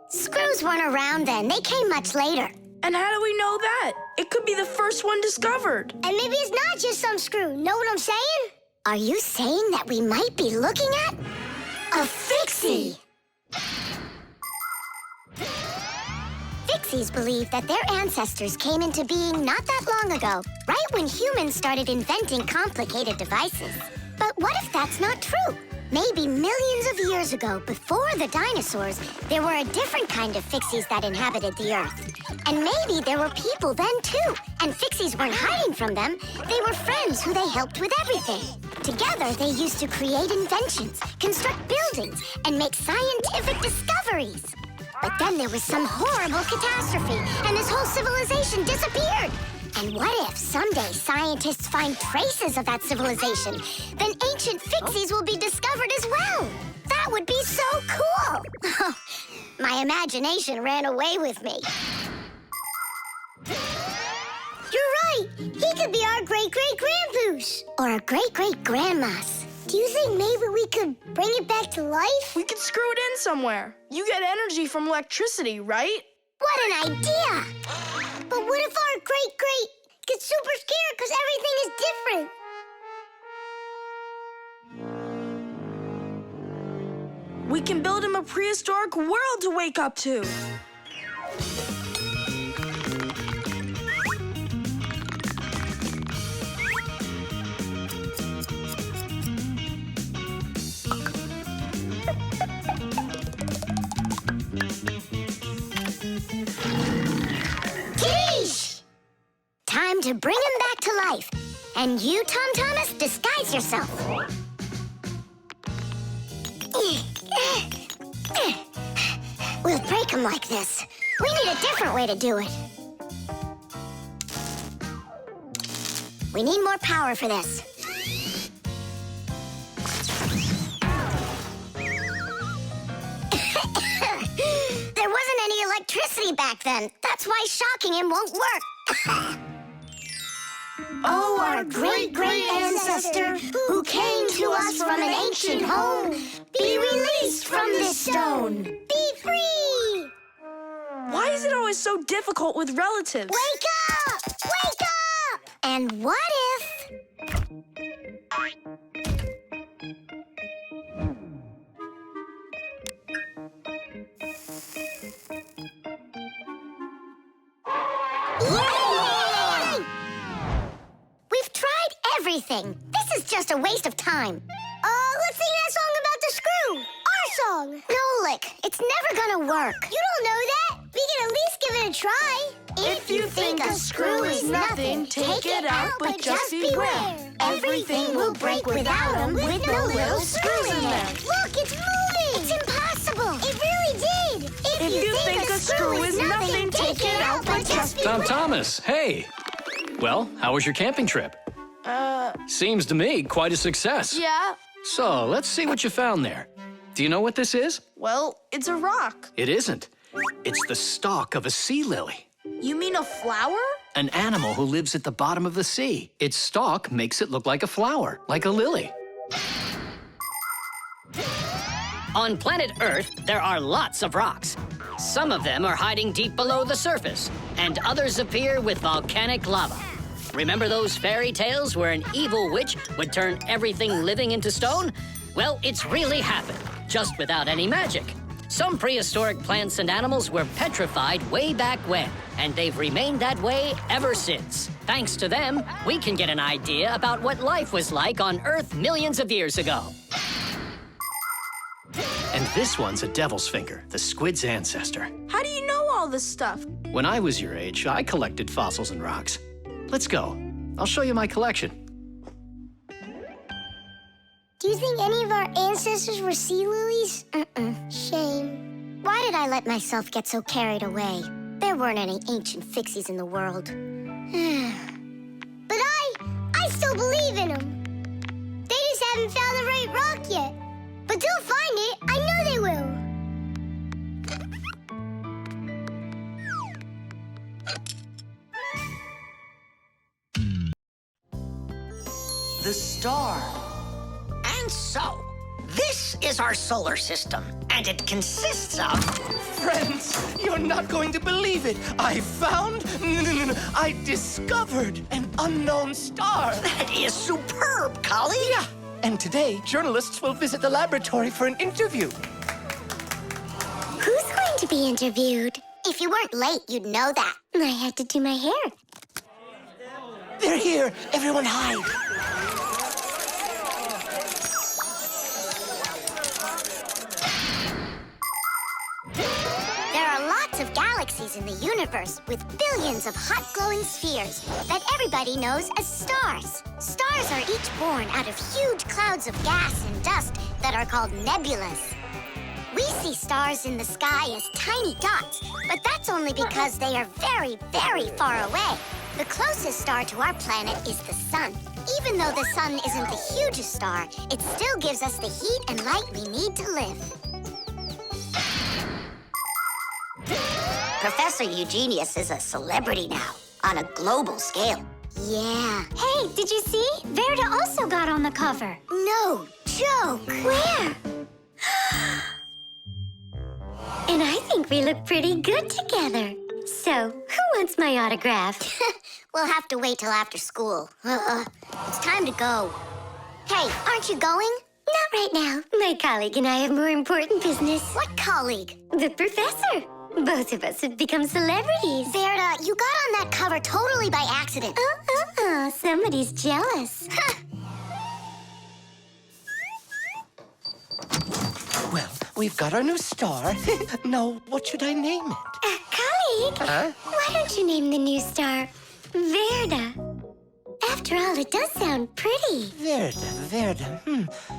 Screws weren't around then. They came much later. And how do we know that? It could be the first one discovered. And maybe it's not just some screw. Know what I'm saying? Are you saying that we might be looking at a Fixie? Fixies believe that their ancestors came into being not that long ago, right when humans started inventing complicated devices. But what if that's not true? Maybe millions of years ago, before the dinosaurs, there were a different kind of Fixies that inhabited the Earth. And maybe there were people then, too. And Fixies weren't hiding from them. They were friends who they helped with everything. Together, they used to create inventions, construct buildings, and make scientific discoveries. But then there was some horrible catastrophe, and this whole civilization disappeared. And what if someday scientists find traces of that civilization? Then ancient Fixies will be discovered as well. That would be so cool. My imagination ran away with me. You're right. He could be our great-great-grandpoos. Or our great-great-grandmas. Do you think maybe we could bring it back to life? We could screw it in somewhere. You get energy from electricity, right? What an idea! But what if our great-great gets super scared because everything is different? We can build him a prehistoric world to wake up to. Time to bring him back to life. And you, Tom Thomas, disguise yourself. We'll break him like this. We need a different way to do it. We need more power for this. There wasn't any electricity back back then. That's why shocking him won't work. Oh, our great-great ancestor, who came to us from an ancient home, be released from this stone. Be free! Why is it always so difficult with relatives? Wake up! Wake up! And what if... Yay! We've tried everything. This is just a waste of time. Let's sing that song about the screw. Our song. Nolik, it's never gonna work. You don't know that? We can at least give it a try. If you think a screw is nothing, take it out, but just beware. Everything will break without them, with no little screws in there. Look, it's moving. It's impossible. It really did. If you think a screw is nothing, take it out, but just beware. Tom Thomas, hey. Well, how was your camping trip? Seems to me quite a success. Yeah. So, let's see what you found there. Do you know what this is? Well, it's a rock. It isn't. It's the stalk of a sea lily. You mean a flower? An animal who lives at the bottom of the sea. Its stalk makes it look like a flower, like a lily. On planet Earth, there are lots of rocks. Some of them are hiding deep below the surface, and others appear with volcanic lava. Remember those fairy tales where an evil witch would turn everything living into stone? Well, it's really happened, just without any magic. Some prehistoric plants and animals were petrified way back when, and they've remained that way ever since. Thanks to them, we can get an idea about what life was like on Earth millions of years ago. And this one's a devil's finger, the squid's ancestor. How do you know all this stuff? When I was your age, I collected fossils and rocks. Let's go. I'll show you my collection. Do you think any of our ancestors were sea lilies? Shame. Why did I let myself get so carried away? There weren't any ancient Fixies in the world. But I still believe in them. They just haven't found the right rock yet. But they'll find it. I know they will. The star. And so, this is our solar system, and it consists of... Friends, you're not going to believe it. I discovered an unknown star. That is superb, colleague. Yeah, and today, journalists will visit the laboratory for an interview. Who's going to be interviewed? If you weren't late, you'd know that. I had to do my hair. They're here. Everyone hide. There are lots of galaxies in the universe with billions of hot glowing spheres that everybody knows as stars. Stars are each born out of huge clouds of gas and dust that are called nebulas. We see stars in the sky as tiny dots, but that's only because they are very, very far away. The closest star to our planet is the sun. Even though the sun isn't the hugest star, it still gives us the heat and light we need to live. Professor Eugenius is a celebrity now, on a global scale. Yeah. Hey, did you see? Verda also got on the cover. No joke. Where? And I think we look pretty good together. So, who wants my autograph? We'll have to wait till after school. It's time to go. Hey, aren't you going? Not right now. My colleague and I have more important business. What colleague? The professor. Both of us have become celebrities. Verda, you got on that cover totally by accident. Somebody's jealous. Well, we've got our new star. Now, what should I name it? Colleague? Huh? Why don't you name the new star Verda? After all, it does sound pretty. Verda.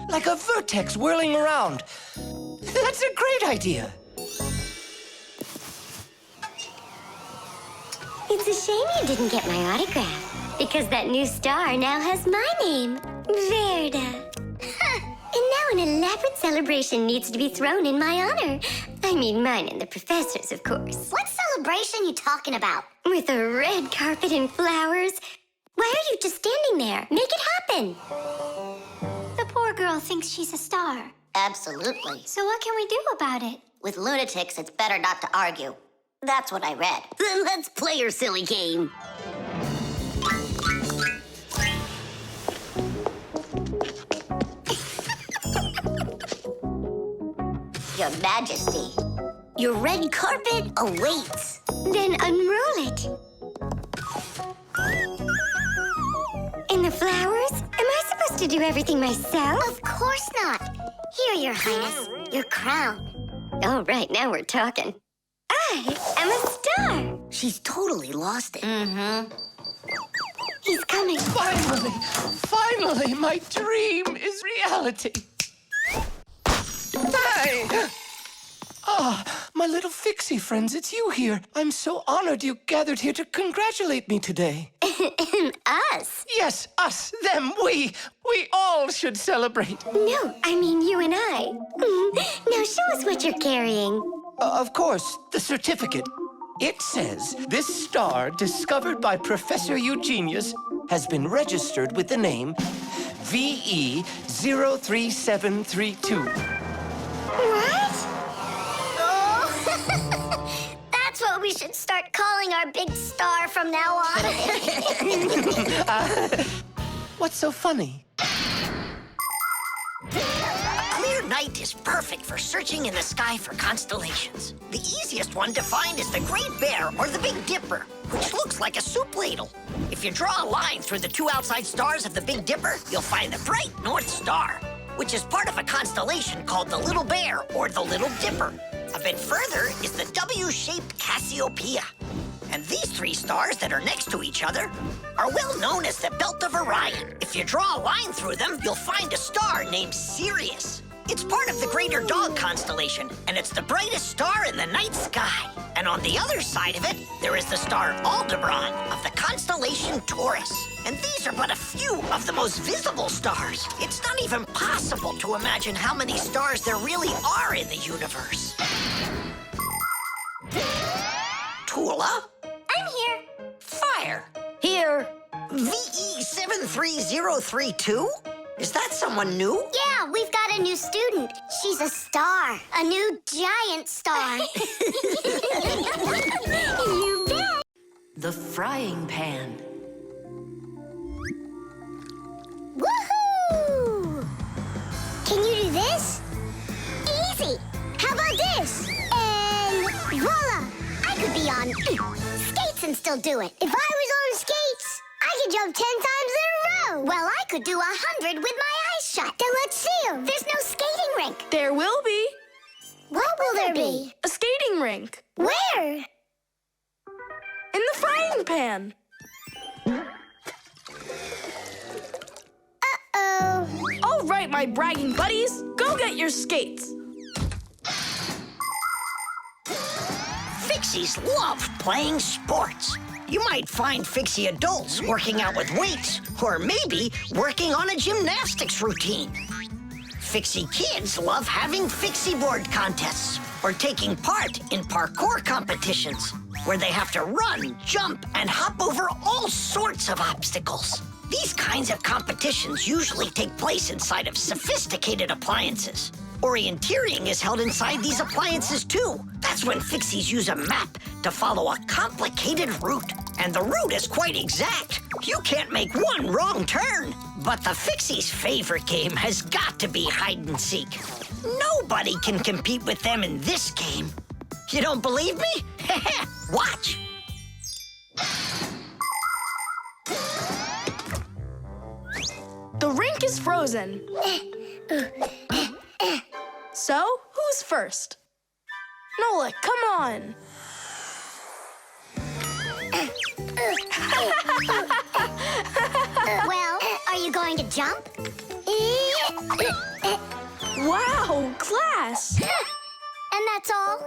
Like a vertex whirling around. That's a great idea. It's a shame you didn't get my autograph, because that new star now has my name, Verda. And now an elaborate celebration needs to be thrown in my honor. I mean, mine and the professor's, of course. What celebration you talking about? With a red carpet and flowers? Why are you just standing there? Make it happen. The poor girl thinks she's a star. Absolutely. So what can we do about it? With lunatics, it's better not to argue. That's what I read. Then let's play your silly game. Your Majesty, your red carpet awaits. Then unroll it. And the flowers? Am I supposed to do everything myself? Of course not. Here, Your Highness, your crown. All right, now we're talking. I am a star. She's totally lost it. Mm-hmm. He's coming. Finally, my dream is reality. Hi! Ah, my little Fixie friends, it's you here. I'm so honored you gathered here to congratulate me today. Us? Yes, us, them, we all should celebrate. No, I mean you and I. Now show us what you're carrying. Of course, the certificate. It says this star, discovered by Professor Eugenius, has been registered with the name VE03732. What? Oh, that's what we should start calling our big star from now on. What's so funny? A clear night is perfect for searching in the sky for constellations. The easiest one to find is the Great Bear or the Big Dipper, which looks like a soup ladle. If you draw a line through the two outside stars of the Big Dipper, you'll find the bright North Star, which is part of a constellation called the Little Bear or the Little Dipper. A bit further is the W-shaped Cassiopeia. And these three stars that are next to each other are well known as the Belt of Orion. If you draw a line through them, you'll find a star named Sirius. It's part of the Greater Dog constellation, and it's the brightest star in the night sky. And on the other side of it, there is the star Aldebaran of the constellation Taurus. And these are but a few of the most visible stars. It's not even possible to imagine how many stars there really are in the universe. Tula? I'm here. Fire. Here. VE73032? Is that someone new? Yeah, we've got a new student. She's a star. A new giant star. You bet. The frying pan. Woohoo! Can you do this? Easy. How about this? And voila! I could be on skates and still do it. If I was on skates, I could jump 10 times in a row. Well, I could do 100 with my eyes shut. Then let's see 'em. There's no skating rink. There will be. What will there be? A skating rink. Where? In the frying pan. Uh-oh. All right, my bragging buddies, go get your skates. Fixies love playing sports. You might find Fixie adults working out with weights, or maybe working on a gymnastics routine. Fixie kids love having Fixie board contests, or taking part in parkour competitions, where they have to run, jump, and hop over all sorts of obstacles. These kinds of competitions usually take place inside of sophisticated appliances. Orienteering is held inside these appliances too. That's when Fixies use a map to follow a complicated route. And the route is quite exact. You can't make one wrong turn. But the Fixies' favorite game has got to be hide and seek. Nobody can compete with them in this game. You don't believe me? Watch. The rink is frozen. So, who's first? Nolik, come on. Well, are you going to jump? Wow, class. And that's all?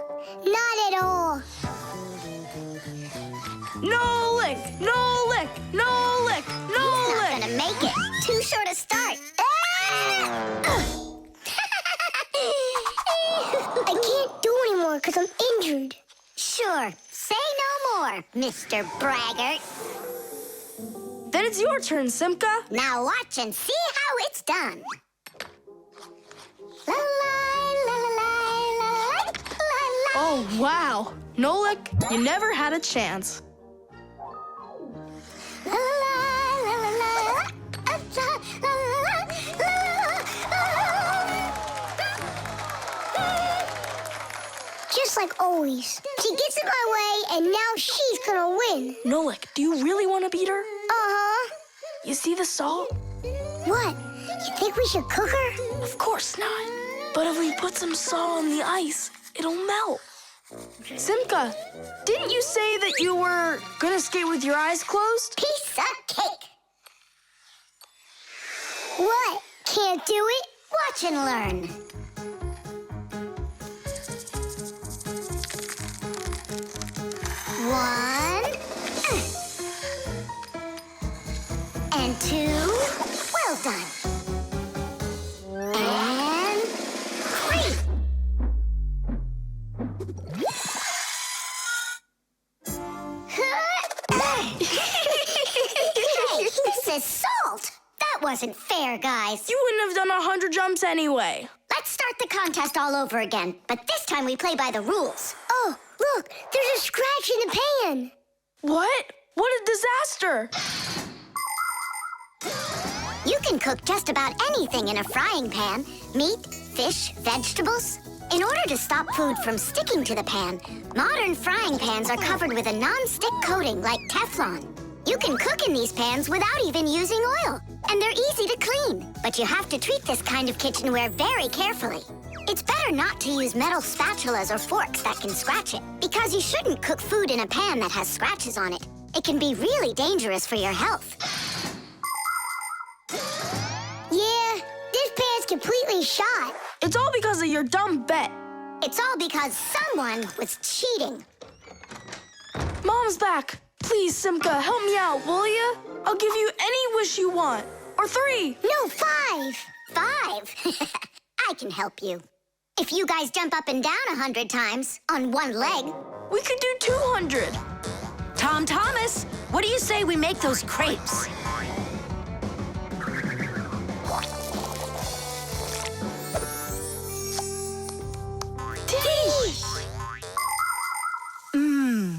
Not at all. Nolik, Nolik, Nolik, He's Nolik. not gonna make it. Too short a start. I can't do anymore because I'm injured. Sure, say Mr. Braggart. Then it's your turn, Simka. Now watch and see how it's done. La la la la la la la la. Oh, wow. Nolik, you never had a chance. La la la la la la la la. Just like always. She gets in my way, and now she's gonna win. Nolik, do you really want to beat her? Uh-huh. You see the salt? What? You think we should cook her? Of course not. But if we put some salt on the ice, it'll melt. Simka, didn't you say that you were gonna skate with your eyes closed? Piece of cake. What? Can't do it? Watch and learn. One. And two. Well done. And three. Hey, this is salt. That wasn't fair, guys. You wouldn't have done 100 jumps anyway. Let's start the contest all over again, but this time we play by the rules. Oh, look, there's a scratch in the pan. What? What a disaster! You can cook just about anything in a frying pan. Meat, fish, vegetables. In order to stop food from sticking to the pan, modern frying pans are covered with a non-stick coating like Teflon. You can cook in these pans without even using oil, and they're easy to clean. But you have to treat this kind of kitchenware very carefully. It's better not to use metal spatulas or forks that can scratch it, because you shouldn't cook food in a pan that has scratches on it. It can be really dangerous for your health. Yeah, this pan's completely shot. It's all because of your dumb bet. It's all because someone was cheating. Mom's back. Please, Simka, help me out, will you? I'll give you any wish you want. Or 3. No, 5. 5? I can help you. If you guys jump up and down 100 times on one leg. We could do 200. Tom Thomas, what do you say we make those crepes?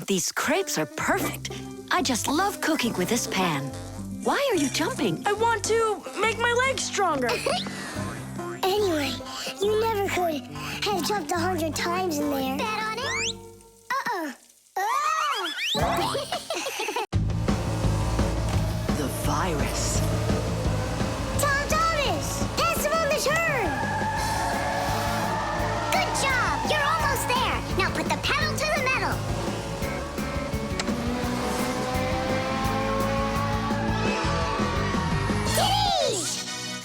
These crepes are perfect. I just love cooking with this pan. Why are you jumping? I want to make my legs stronger. Anyway, you never could have jumped 100 times in there. Bet on it? The virus. Tom Thomas! Pass him on the turn! Good job! You're almost there! Now put the pedal to the metal.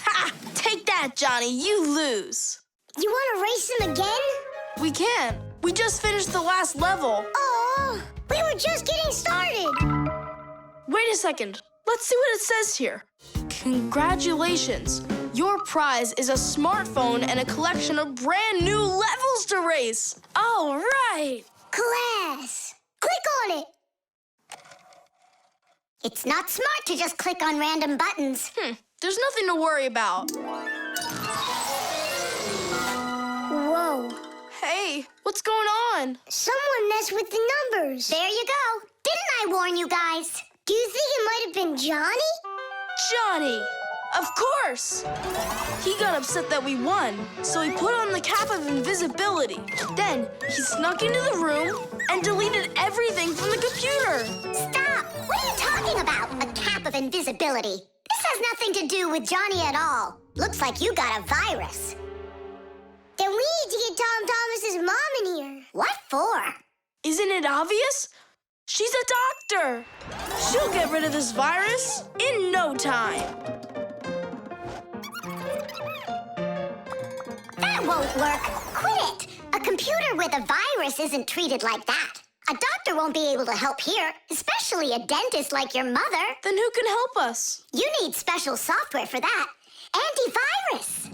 Ha! Take that, Johnny. You lose. You want to race him again? We can. We just finished the last level. Oh, we were just getting started. Wait a second. Let's see what it says here. Congratulations. Your prize is a smartphone and a collection of brand new levels to race. All right. Class, click on it. It's not smart to just click on random buttons. There's nothing to worry about. Whoa. Hey, what's going on? Someone messed with the numbers. There you go. Didn't I warn you guys? Do you think it might have been Johnny? Johnny! Of course! He got upset that we won, so he put on the cap of invisibility. Then he snuck into the room and deleted everything from the computer. Stop! What are you talking about? A cap of invisibility. This has nothing to do with Johnny at all. Looks like you got a virus. Then we need to get Tom Thomas's mom in here. What for? Isn't it obvious? She's a doctor. She'll get rid of this virus in no time. That won't work. Quit it. A computer with a virus isn't treated like that. A doctor won't be able to help here, especially a dentist like your mother. Then who can help us? You need special software for that. Antivirus.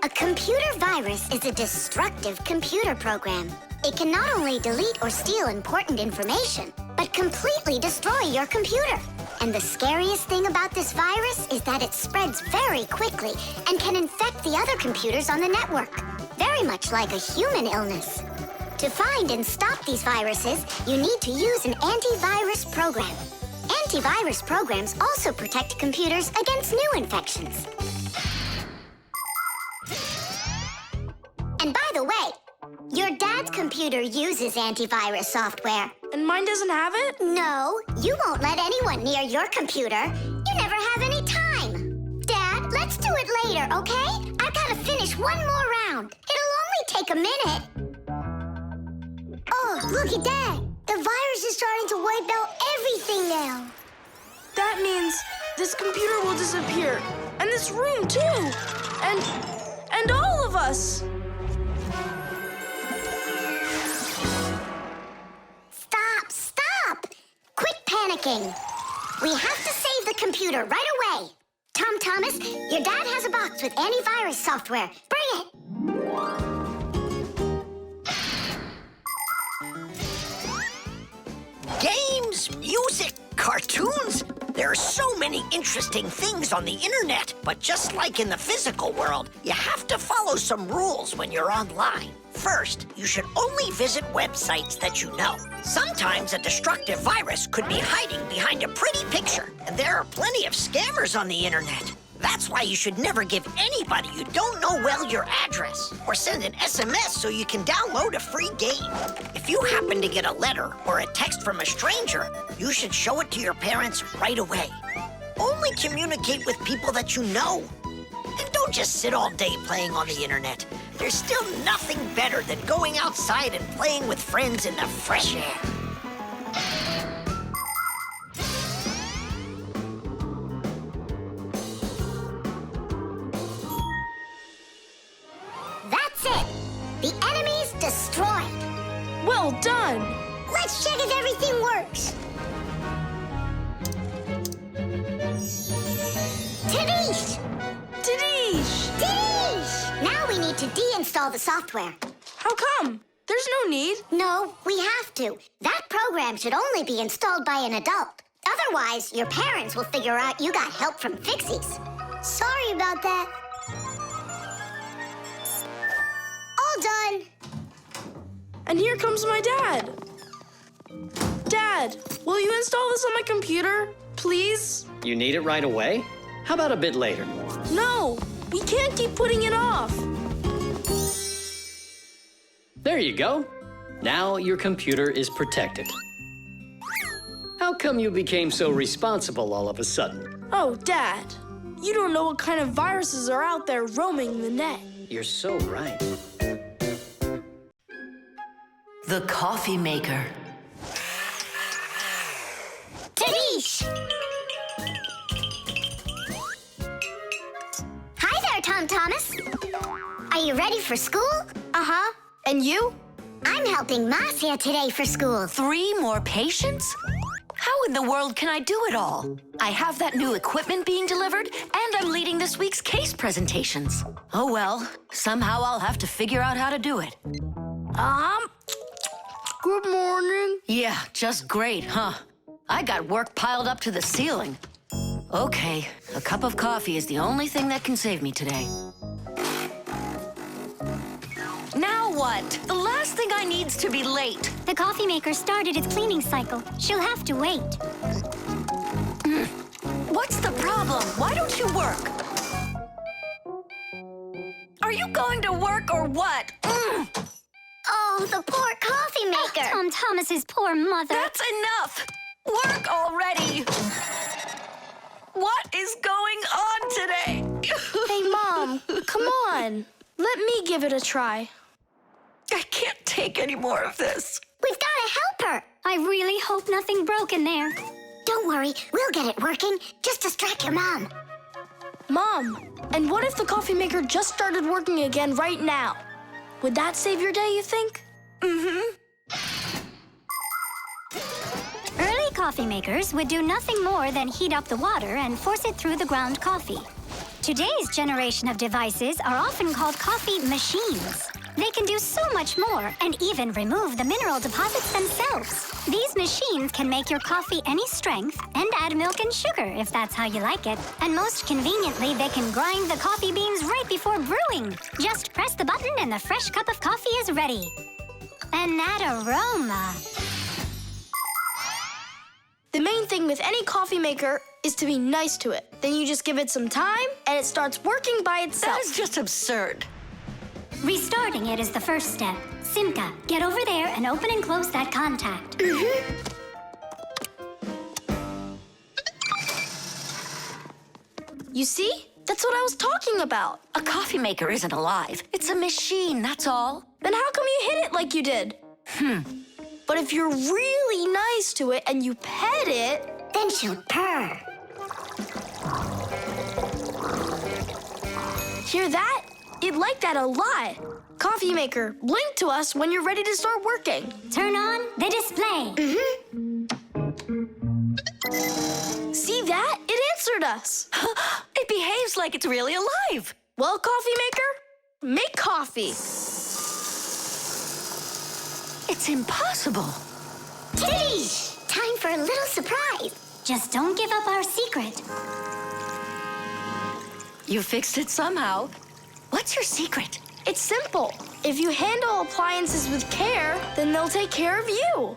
A computer virus is a destructive computer program. It can not only delete or steal important information, but completely destroy your computer. And the scariest thing about this virus is that it spreads very quickly and can infect the other computers on the network, very much like a human illness. To find and stop these viruses, you need to use an antivirus program. Antivirus programs also protect computers against new infections. And by the way, your dad's computer uses antivirus software. And mine doesn't have it? No, you won't let anyone near your computer. You never have any time. Dad, let's do it later, okay? I've got to finish one more round. It'll only take a minute. Oh, look at that. The virus is starting to wipe out everything now. That means this computer will disappear. And this room, too. And all of us. Stop! Quit panicking. We have to save the computer right away. Tom Thomas, your dad has a box with antivirus software. Bring it. Games, music, cartoons. There are so many interesting things on the internet, but just like in the physical world, you have to follow some rules when you're online. First, you should only visit websites that you know. Sometimes a destructive virus could be hiding behind a pretty picture, and there are plenty of scammers on the internet. That's why you should never give anybody you don't know well your address, or send an SMS so you can download a free game. If you happen to get a letter or a text from a stranger, you should show it to your parents right away. Only communicate with people that you know. And don't just sit all day playing on the internet. There's still nothing better than going outside and playing with friends in the fresh air. That's it. The enemy's destroyed. Well done. Let's check if everything works. Tadish! Now we need to deinstall the software. How come? There's no need. No, we have to. That program should only be installed by an adult. Otherwise, your parents will figure out you got help from Fixies. Sorry about that. All done. And here comes my dad. Dad, will you install this on my computer, please? You need it right away? How about a bit later? No, we can't keep putting it off. There you go. Now your computer is protected. How come you became so responsible all of a sudden? Oh, Dad, you don't know what kind of viruses are out there roaming the net. You're so right. The coffee maker. Tadish! Hi there, Tom Thomas. Are you ready for school? Uh-huh. And you? I'm helping Marcia today for school. 3 more patients? How in the world can I do it all? I have that new equipment being delivered, and I'm leading this week's case presentations. Oh well, somehow I'll have to figure out how to do it. Good morning. Yeah, just great, huh? I got work piled up to the ceiling. Okay, a cup of coffee is the only thing that can save me today. Now what? The last thing I need's to be late. The coffee maker started its cleaning cycle. She'll have to wait. What's the problem? Why don't you work? Are you going to work or what? Oh, the poor coffee maker. Tom Thomas's poor mother. That's enough! Work already! What is going on today? Hey, Mom, come on. Let me give it a try. I can't take any more of this. We've got to help her. I really hope nothing broke in there. Don't worry, we'll get it working. Just distract your mom. Mom, and what if the coffee maker just started working again right now? Would that save your day, you think? Early coffee makers would do nothing more than heat up the water and force it through the ground coffee. Today's generation of devices are often called coffee machines. They can do so much more and even remove the mineral deposits themselves. These machines can make your coffee any strength and add milk and sugar if that's how you like it. And most conveniently, they can grind the coffee beans right before brewing. Just press the button and the fresh cup of coffee is ready. And that aroma. The main thing with any coffee maker is to be nice to it. Then you just give it some time and it starts working by itself. That is just absurd. Restarting it is the first step. Simka, get over there and open and close that contact. You see? That's what I was talking about. A coffee maker isn't alive. It's a machine, that's all. Then how come you hit it like you did? But if you're really nice to it and you pet it, Then she'll purr. hear that? It'd like that a lot. Coffee maker, blink to us when you're ready to start working. Turn on the display. See that? It answered us. It behaves like it's really alive. Well, coffee maker, make coffee. It's impossible. Kitty! Time for a little surprise. Just don't give up our secret. You fixed it somehow. What's your secret? It's simple. If you handle appliances with care, then they'll take care of you.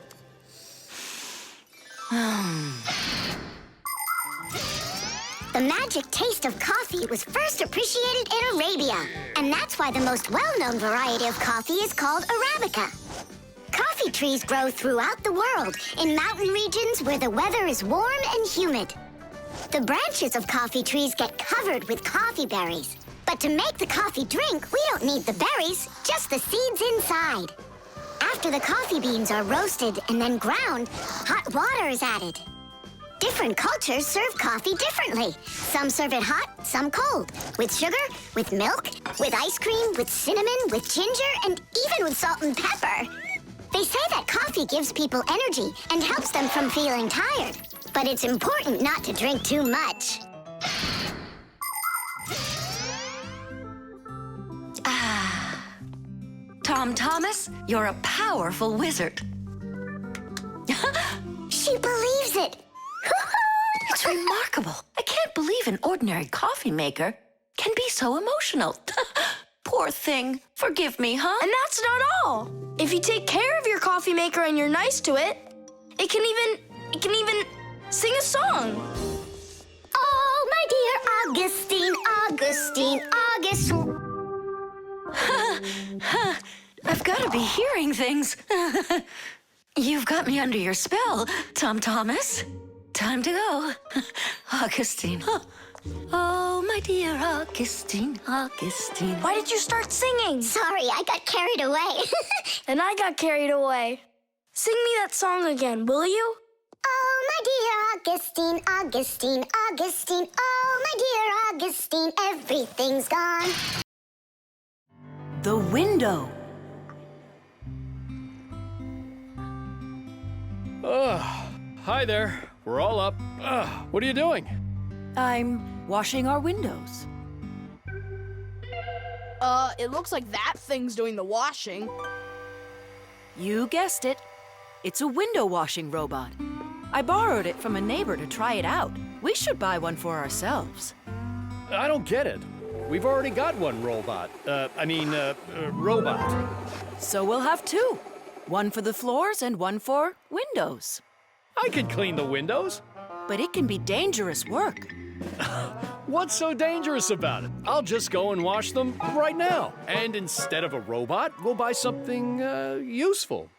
The magic taste of coffee was first appreciated in Arabia. And that's why the most well-known variety of coffee is called Arabica. Coffee trees grow throughout the world in mountain regions where the weather is warm and humid. The branches of coffee trees get covered with coffee berries. But to make the coffee drink, we don't need the berries, just the seeds inside. After the coffee beans are roasted and then ground, hot water is added. Different cultures serve coffee differently. Some serve it hot, some cold. With sugar, with milk, with ice cream, with cinnamon, with ginger, and even with salt and pepper. They say that coffee gives people energy and helps them from feeling tired. But it's important not to drink too much. Tom Thomas, you're a powerful wizard. She believes it. It's remarkable. I can't believe an ordinary coffee maker can be so emotional. Poor thing. Forgive me, huh? And that's not all. If you take care of your coffee maker and you're nice to it, it can even sing a song. Oh, my dear Augustine, Augustine, Augustine. I've got to be hearing things. You've got me under your spell, Tom Thomas. Time to go. Augustine. Oh, my dear Augustine, Augustine. Why did you start singing? Sorry, I got carried away. And I got carried away. Sing me that song again, will you? Oh, my dear Augustine, Augustine, Augustine. Oh, my dear Augustine, everything's gone. The window. Hi there. We're all up. What are you doing? I'm washing our windows. It looks like that thing's doing the washing. You guessed it. It's a window washing robot. I borrowed it from a neighbor to try it out. We should buy one for ourselves. I don't get it. We've already got one robot. Robot. So we'll have two. One for the floors and one for windows. I can clean the windows. But it can be dangerous work. What's so dangerous about it? I'll just go and wash them right now. And instead of a robot, we'll buy something useful.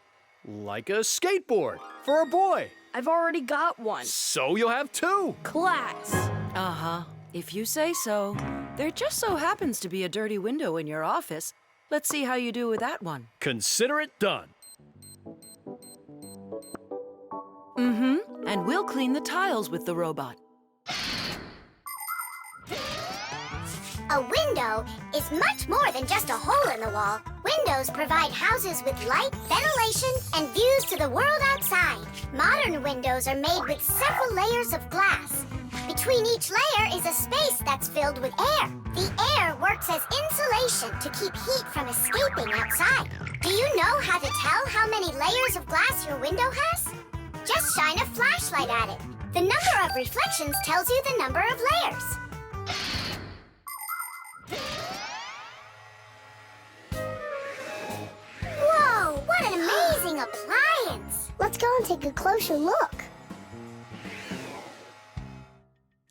Like a skateboard for a boy. I've already got one. So you'll have two. Class. Uh-huh. If you say so. There just so happens to be a dirty window in your office. Let's see how you do with that one. Consider it done. And we'll clean the tiles with the robot. A window is much more than just a hole in the wall. Windows provide houses with light, ventilation, and views to the world outside. Modern windows are made with several layers of glass. Between each layer is a space that's filled with air. The air works as insulation to keep heat from escaping outside. Do you know how to tell how many layers of glass your window has? Just shine a flashlight at it. The number of reflections tells you the number of layers. Whoa, what an amazing appliance! Let's go and take a closer look.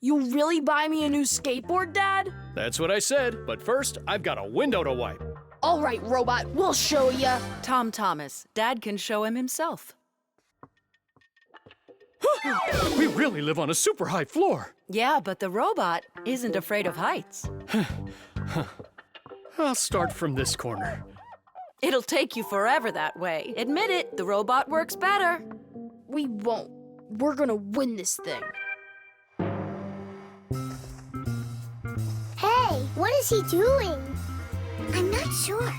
You really buy me a new skateboard, Dad? That's what I said, but first, I've got a window to wipe. All right, Robot, we'll show ya. Tom Thomas, Dad can show him himself. We really live on a super high floor. Yeah, but the robot isn't afraid of heights. I'll start from this corner. It'll take you forever that way. Admit it, the robot works better. We won't. We're gonna win this thing. Hey, what is he doing? I'm not sure.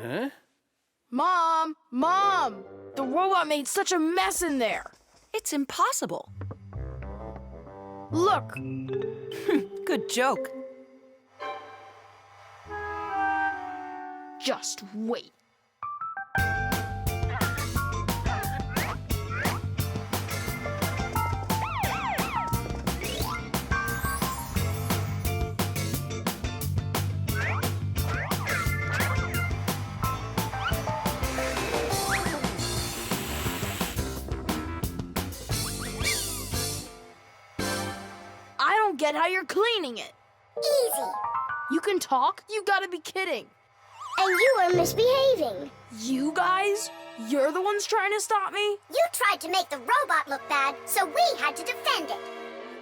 Huh? Mom! The robot made such a mess in there. It's impossible. Look. Good joke. Just wait. I don't get how you're cleaning it. Easy. You can talk? You gotta be kidding. And you are misbehaving. You guys? You're the ones trying to stop me? You tried to make the robot look bad, so we had to defend it.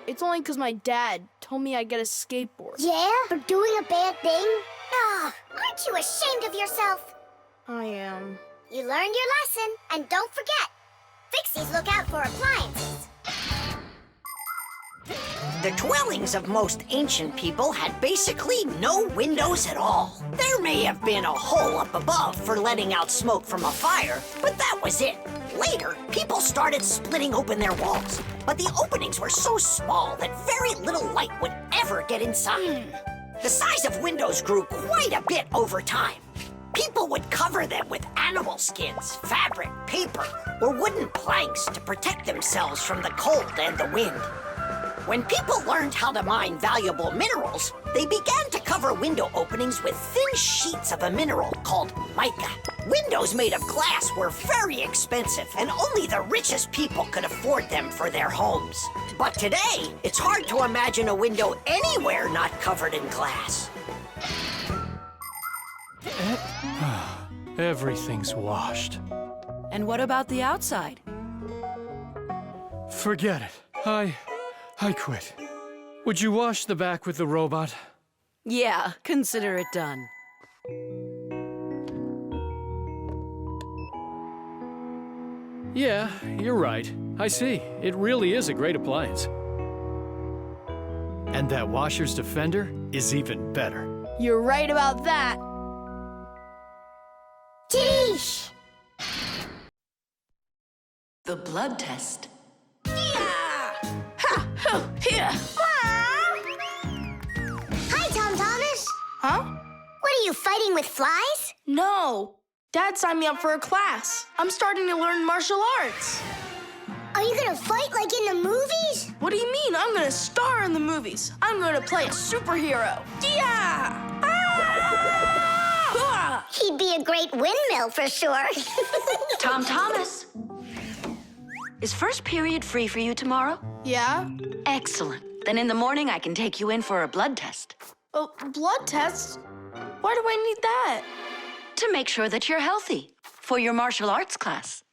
It's only because my dad told me I'd get a skateboard. Yeah? For doing a bad thing? Ah, aren't you ashamed of yourself? I am. You learned your lesson, and don't forget, Fixies look out for appliances. The dwellings of most ancient people had basically no windows at all. There may have been a hole up above for letting out smoke from a fire, but that was it. Later, people started splitting open their walls, but the openings were so small that very little light would ever get inside. The size of windows grew quite a bit over time. People would cover them with animal skins, fabric, paper, or wooden planks to protect themselves from the cold and the wind. When people learned how to mine valuable minerals, they began to cover window openings with thin sheets of a mineral called mica. Windows made of glass were very expensive, and only the richest people could afford them for their homes. But today, it's hard to imagine a window anywhere not covered in glass. Everything's washed. And what about the outside? Forget it. I quit. Would you wash the back with the robot? Yeah, consider it done. Yeah, you're right. I see. It really is a great appliance. And that washer's defender is even better. You're right about that. Tish! The blood test. Here. Hi, Tom Thomas. Huh? What are you, fighting with flies? No. Dad signed me up for a class. I'm starting to learn martial arts. Are you gonna fight like in the movies? What do you mean? I'm gonna star in the movies. I'm gonna play a superhero. Yeah! Ah! He'd be a great windmill for sure. Tom Thomas. Is first period free for you tomorrow? Yeah? Excellent. Then in the morning I can take you in for a blood test. Oh, blood test? Why do I need that? To make sure that you're healthy for your martial arts class.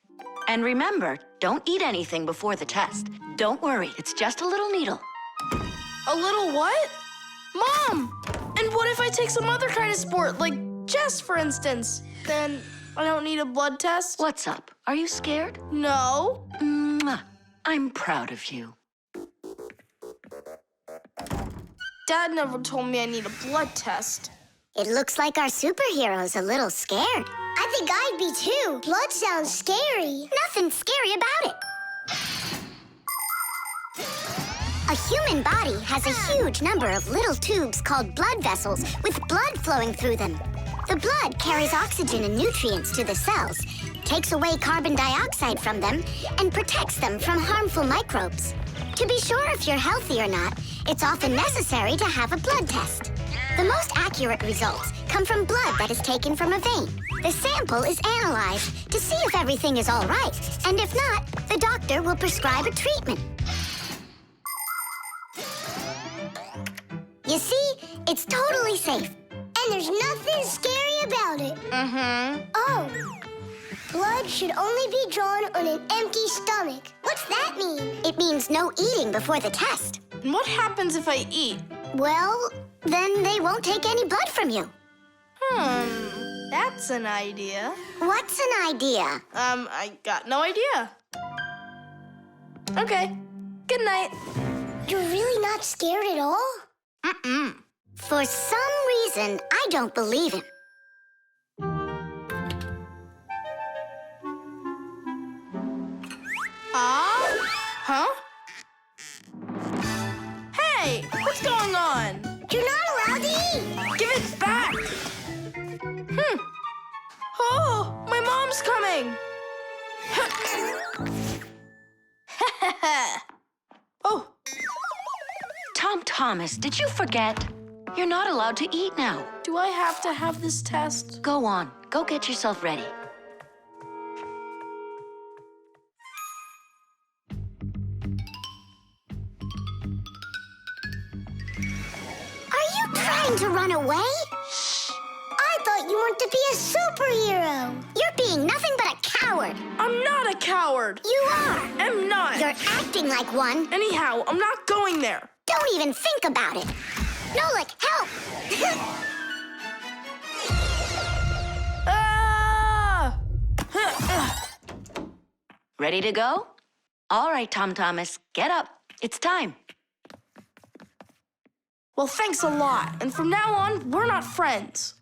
And remember, don't eat anything before the test. Don't worry, it's just a little needle. A little what? Mom! And what if I take some other kind of sport, like chess, for instance? Then I don't need a blood test? What's up? Are you scared? No. Mwah. I'm proud of you. Dad never told me I need a blood test. It looks like our superhero's a little scared. I think I'd be too. Blood sounds scary. Nothing scary about it. A human body has a huge number of little tubes called blood vessels with blood flowing through them. The blood carries oxygen and nutrients to the cells, takes away carbon dioxide from them, and protects them from harmful microbes. To be sure if you're healthy or not, it's often necessary to have a blood test. The most accurate results come from blood that is taken from a vein. The sample is analyzed to see if everything is all right, and if not, the doctor will prescribe a treatment. You see, it's totally safe. And there's nothing scary about it. Oh, blood should only be drawn on an empty stomach. What's that mean? It means no eating before the test. And what happens if I eat? Well, then they won't take any blood from you. That's an idea. What's an idea? I got no idea. Okay, good night. You're really not scared at all? For some reason, I don't believe him. Huh? Hey, what's going on? You're not allowed to eat. Give it back. Oh, my mom's coming. Oh. Tom Thomas, did you forget? You're not allowed to eat now. Do I have to have this test? Go on. Go get yourself ready. Are you trying to run away? I thought you wanted to be a superhero. You're being nothing but a coward. I'm not a coward. You are. I'm not. You're acting like one. Anyhow, I'm not going there. Don't even think about it. Nolik, help! Ah! Ready to go? All right, Tom Thomas, get up. It's time. Well, thanks a lot. And from now on, we're not friends.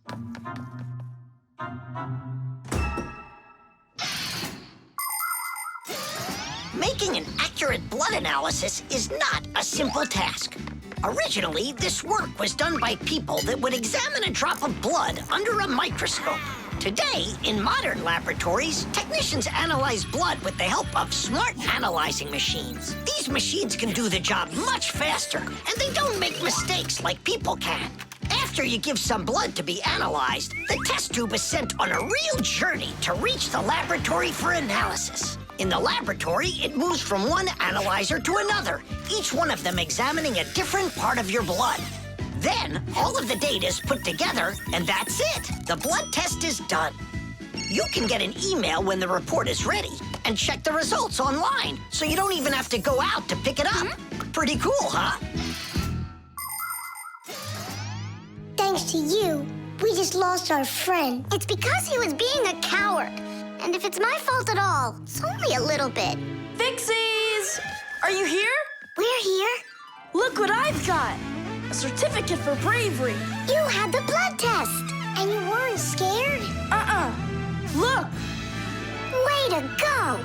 Making an accurate blood analysis is not a simple task. Originally, this work was done by people that would examine a drop of blood under a microscope. Today, in modern laboratories, technicians analyze blood with the help of smart analyzing machines. These machines can do the job much faster, and they don't make mistakes like people can. After you give some blood to be analyzed, the test tube is sent on a real journey to reach the laboratory for analysis. In the laboratory, it moves from one analyzer to another, each one of them examining a different part of your blood. Then, all of the data is put together, and that's it. The blood test is done. You can get an email when the report is ready and check the results online, so you don't even have to go out to pick it up. Pretty cool, huh? Thanks to you, we just lost our friend. It's because he was being a coward. And if it's my fault at all, it's only a little bit. Fixies! Are you here? We're here. Look what I've got! A certificate for bravery. You had the blood test. And you weren't scared? Look! Way to go!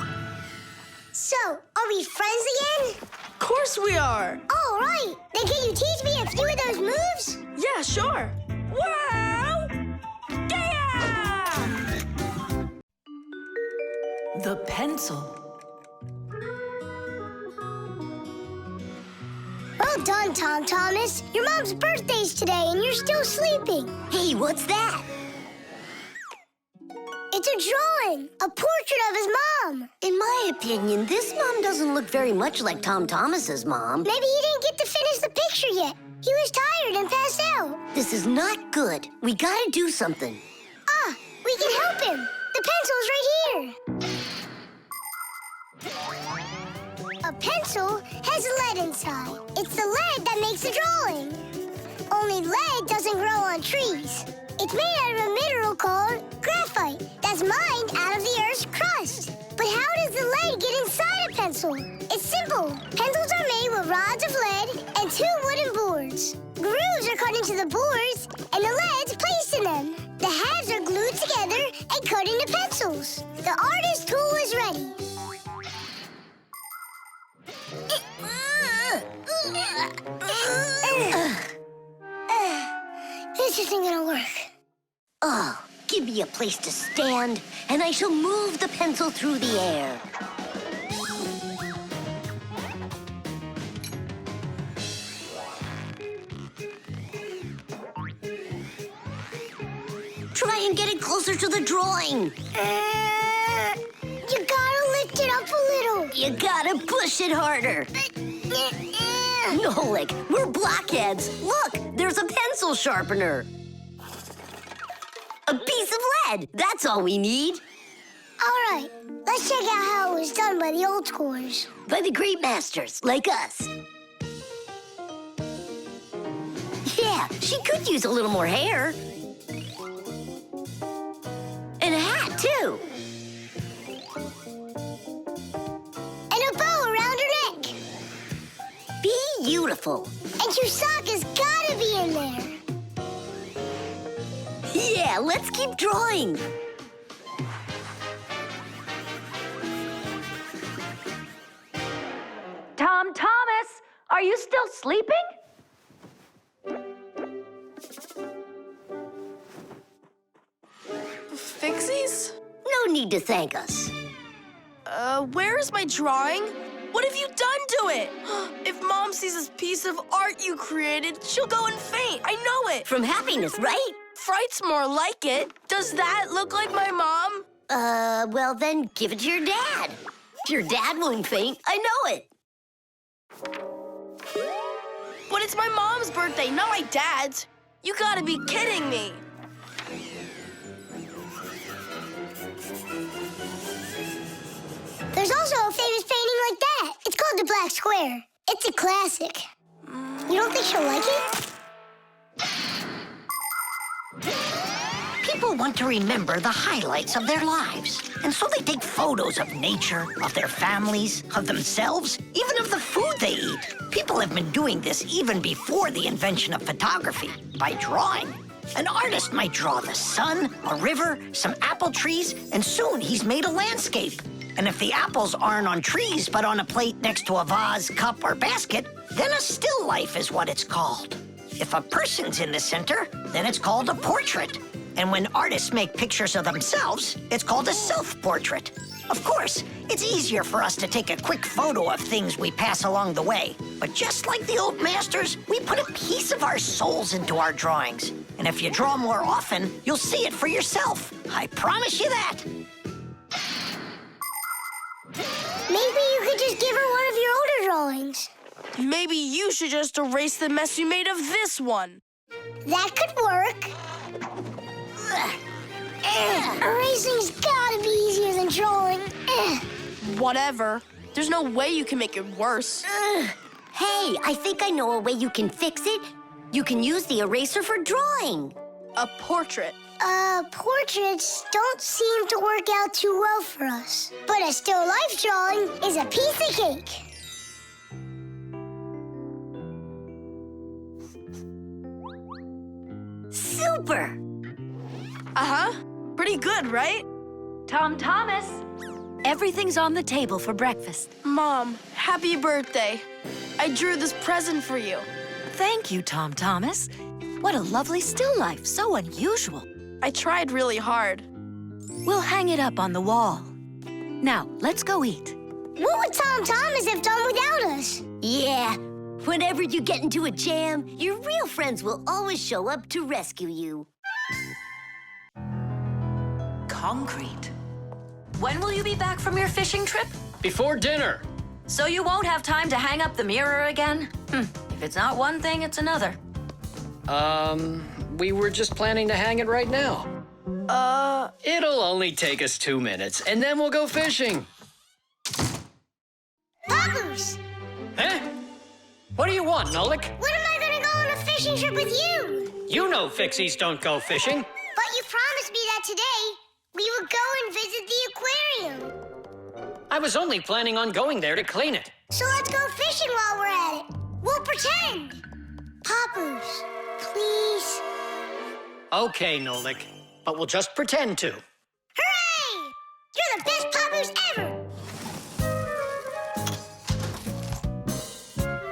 So, are we friends again? Of course we are. All right. Then can you teach me a few of those moves? Yeah, sure. Wow! Yeah! The pencil. Well done, Tom Thomas. Your mom's birthday's today and you're still sleeping. Hey, what's that? It's a drawing, a portrait of his mom. In my opinion, this mom doesn't look very much like Tom Thomas's mom. Maybe he didn't get to finish the picture yet. He was tired and passed out. This is not good. We gotta do something. Ah, we can help him. The pencil's right here. A pencil has lead inside. It's the lead that makes the drawing. Only lead doesn't grow on trees. It's made out of a mineral called graphite that's mined out of the Earth's crust. But how does the lead get inside a pencil? It's simple. Pencils are made with rods of lead and 2 wooden boards. Grooves are cut into the boards, and the lead's placed in them. The halves are glued together and cut into pencils. The artist tool is ready. This isn't gonna work. Oh, give me a place to stand, and I shall move the pencil through the air. Try and get it closer to the drawing. You gotta lift it up a little. You gotta push it harder. Nolik, we're blockheads. Look, there's a pencil sharpener. A piece of lead. That's all we need. All right, let's check out how it was done by the old schoolers. By the great masters, like us. Yeah, she could use a little more hair. And a hat, too. And a bow around her neck. Beautiful. And Chusaka's gotta be in there. Yeah, let's keep drawing. Tom Thomas, are you still sleeping? Fixies? No need to thank us. Where's my drawing? What have you done to it? If Mom sees this piece of art you created, she'll go and faint. I know it. From happiness, right? Fright's more like it. Does that look like my mom? Well then, give it to your dad. Your dad won't faint. I know it. But it's my mom's birthday, not my dad's. You gotta be kidding me. There's also a famous painting like that. It's called the Black Square. It's a classic. You don't think she'll like it? People want to remember the highlights of their lives. And so they take photos of nature, of their families, of themselves, even of the food they eat. People have been doing this even before the invention of photography, by drawing. An artist might draw the sun, a river, some apple trees, and soon he's made a landscape. And if the apples aren't on trees but on a plate next to a vase, cup, or basket, then a still life is what it's called. If a person's in the center, then it's called a portrait. And when artists make pictures of themselves, it's called a self-portrait. Of course, it's easier for us to take a quick photo of things we pass along the way. But just like the old masters, we put a piece of our souls into our drawings. And if you draw more often, you'll see it for yourself. I promise you that. Maybe you could just give her one of your older drawings. Maybe you should just erase the mess you made of this one. That could work. Erasing's gotta be easier than drawing. Whatever. There's no way you can make it worse. Hey, I think I know a way you can fix it. You can use the eraser for drawing. A portrait. Portraits don't seem to work out too well for us. But a still life drawing is a piece of cake. Super! Uh-huh. Pretty good, right? Tom Thomas, everything's on the table for breakfast. Mom, happy birthday. I drew this present for you. Thank you, Tom Thomas. What a lovely still life, so unusual. I tried really hard. We'll hang it up on the wall. Now, let's go eat. What would Tom Thomas have done without us? Yeah, whenever you get into a jam, your real friends will always show up to rescue you. Concrete. When will you be back from your fishing trip? Before dinner. So you won't have time to hang up the mirror again? If it's not one thing, it's another. We were just planning to hang it right now. It'll only take us 2 minutes, and then we'll go fishing. Papoose! Huh? What do you want, Nolik? When am I gonna go on a fishing trip with you? You know Fixies don't go fishing. But you promised me that today we would go and visit the aquarium. I was only planning on going there to clean it. So let's go fishing while we're at it. We'll pretend. Papoose, please. Okay, Nolik, but we'll just pretend to. Hooray! You're the best Papoose ever.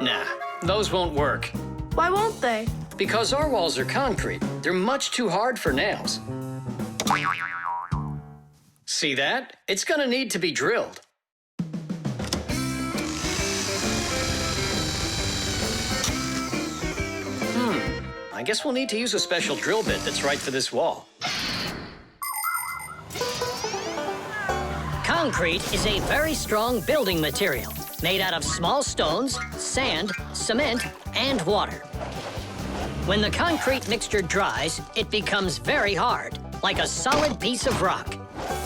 Nah, those won't work. Why won't they? Because our walls are concrete. They're much too hard for nails. See that? It's gonna need to be drilled. I guess we'll need to use a special drill bit that's right for this wall. Concrete is a very strong building material, made out of small stones, sand, cement, and water. When the concrete mixture dries, it becomes very hard, like a solid piece of rock.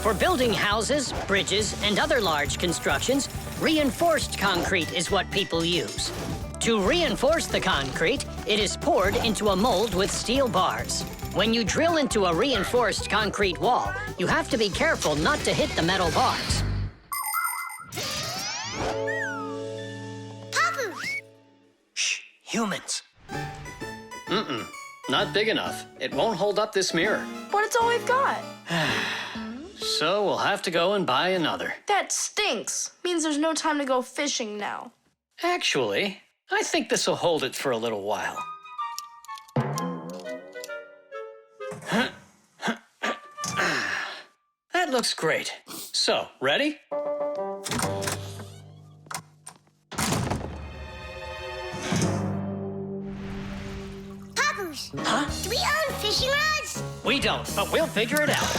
For building houses, bridges, and other large constructions, reinforced concrete is what people use. To reinforce the concrete, it is poured into a mold with steel bars. When you drill into a reinforced concrete wall, you have to be careful not to hit the metal bars. Papoose! Shh, humans. Not big enough. It won't hold up this mirror. But it's all we've got. So we'll have to go and buy another. That stinks. Means there's no time to go fishing now. Actually, I think this will hold it for a little while. That looks great. So, ready? Papoose! Huh? Do we own fishing rods? We don't, but we'll figure it out.